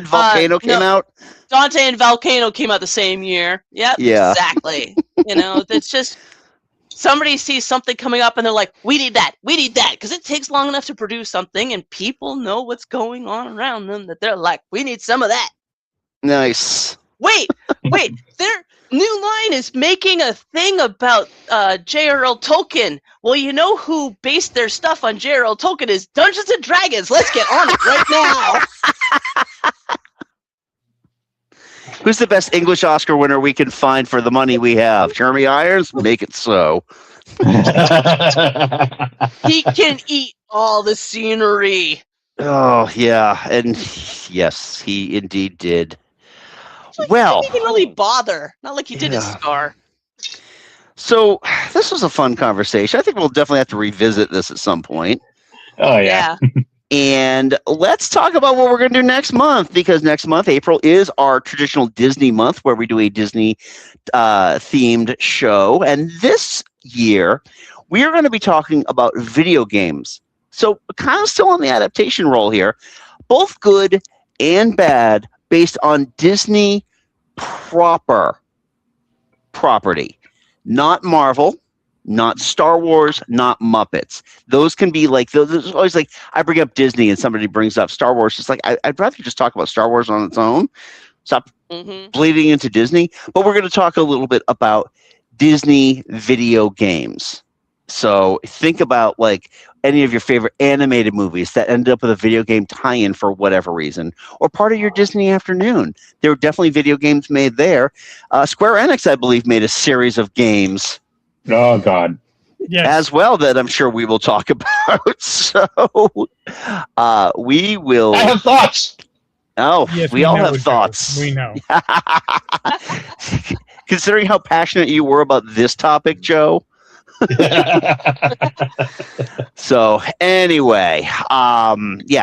Volcano came out. Dante and Volcano came out the same year. Yep, yeah, exactly. It's just somebody sees something coming up and they're like, we need that, because it takes long enough to produce something and people know what's going on around them that they're like, we need some of that. Nice. Wait, their New Line is making a thing about J.R.L. Tolkien. Well, you know who based their stuff on J.R.L. Tolkien is Dungeons and Dragons. Let's get on it right now. Who's the best English Oscar winner we can find for the money we have? Jeremy Irons? Make it so. He can eat all the scenery. Oh, yeah. And yes, he indeed did. He didn't even really bother. Not like he did his Scar. So this was a fun conversation. I think we'll definitely have to revisit this at some point. Oh, yeah. And let's talk about what we're going to do next month, because next month, April, is our traditional Disney month where we do a Disney themed show. And this year, we are going to be talking about video games. So kind of still on the adaptation role here, both good and bad, based on Disney proper property, not Marvel, not Star Wars, not Muppets. Those can be like, those always like, I bring up Disney and somebody brings up Star Wars. It's like, I'd rather just talk about Star Wars on its own. Stop bleeding into Disney. But we're going to talk a little bit about Disney video games. So think about like any of your favorite animated movies that ended up with a video game tie-in for whatever reason, or part of your Disney afternoon. There were definitely video games made there. Square Enix, I believe, made a series of games. Oh, God. Yes. As well that I'm sure we will talk about. So we will. I have thoughts. Oh, yes, we all have thoughts. We know. Considering how passionate you were about this topic, Joe. So anyway,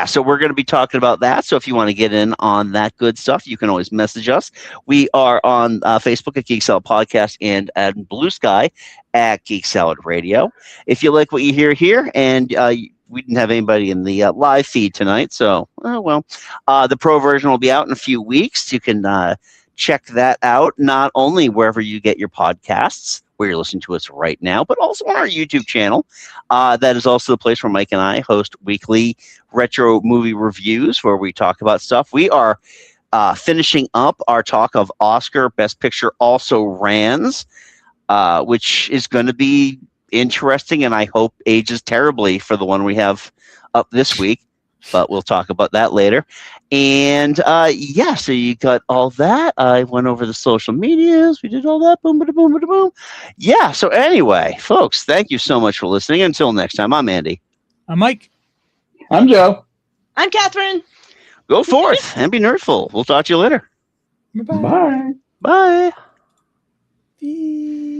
so we're going to be talking about that. So if you want to get in on that good stuff, you can always message us. We are on Facebook at Geek Salad Podcast and at Blue Sky at Geek Salad Radio. If you like what you hear here, and we didn't have anybody in the live feed tonight, so the pro version will be out in a few weeks. You can check that out, not only wherever you get your podcasts, where you're listening to us right now, but also on our YouTube channel. That is also the place where Mike and I host weekly retro movie reviews where we talk about stuff. We are finishing up our talk of Oscar Best Picture Also Rans, which is going to be interesting, and I hope ages terribly for the one we have up this week. But we'll talk about that later. And so you got all that. I went over the social medias. We did all that. Boom, bada, boom, bada, boom. Yeah. So anyway, folks, thank you so much for listening. Until next time, I'm Andy. I'm Mike. I'm Joe. I'm Catherine. Go forth and be nerdful. We'll talk to you later. Bye-bye. Bye. Bye. Bye.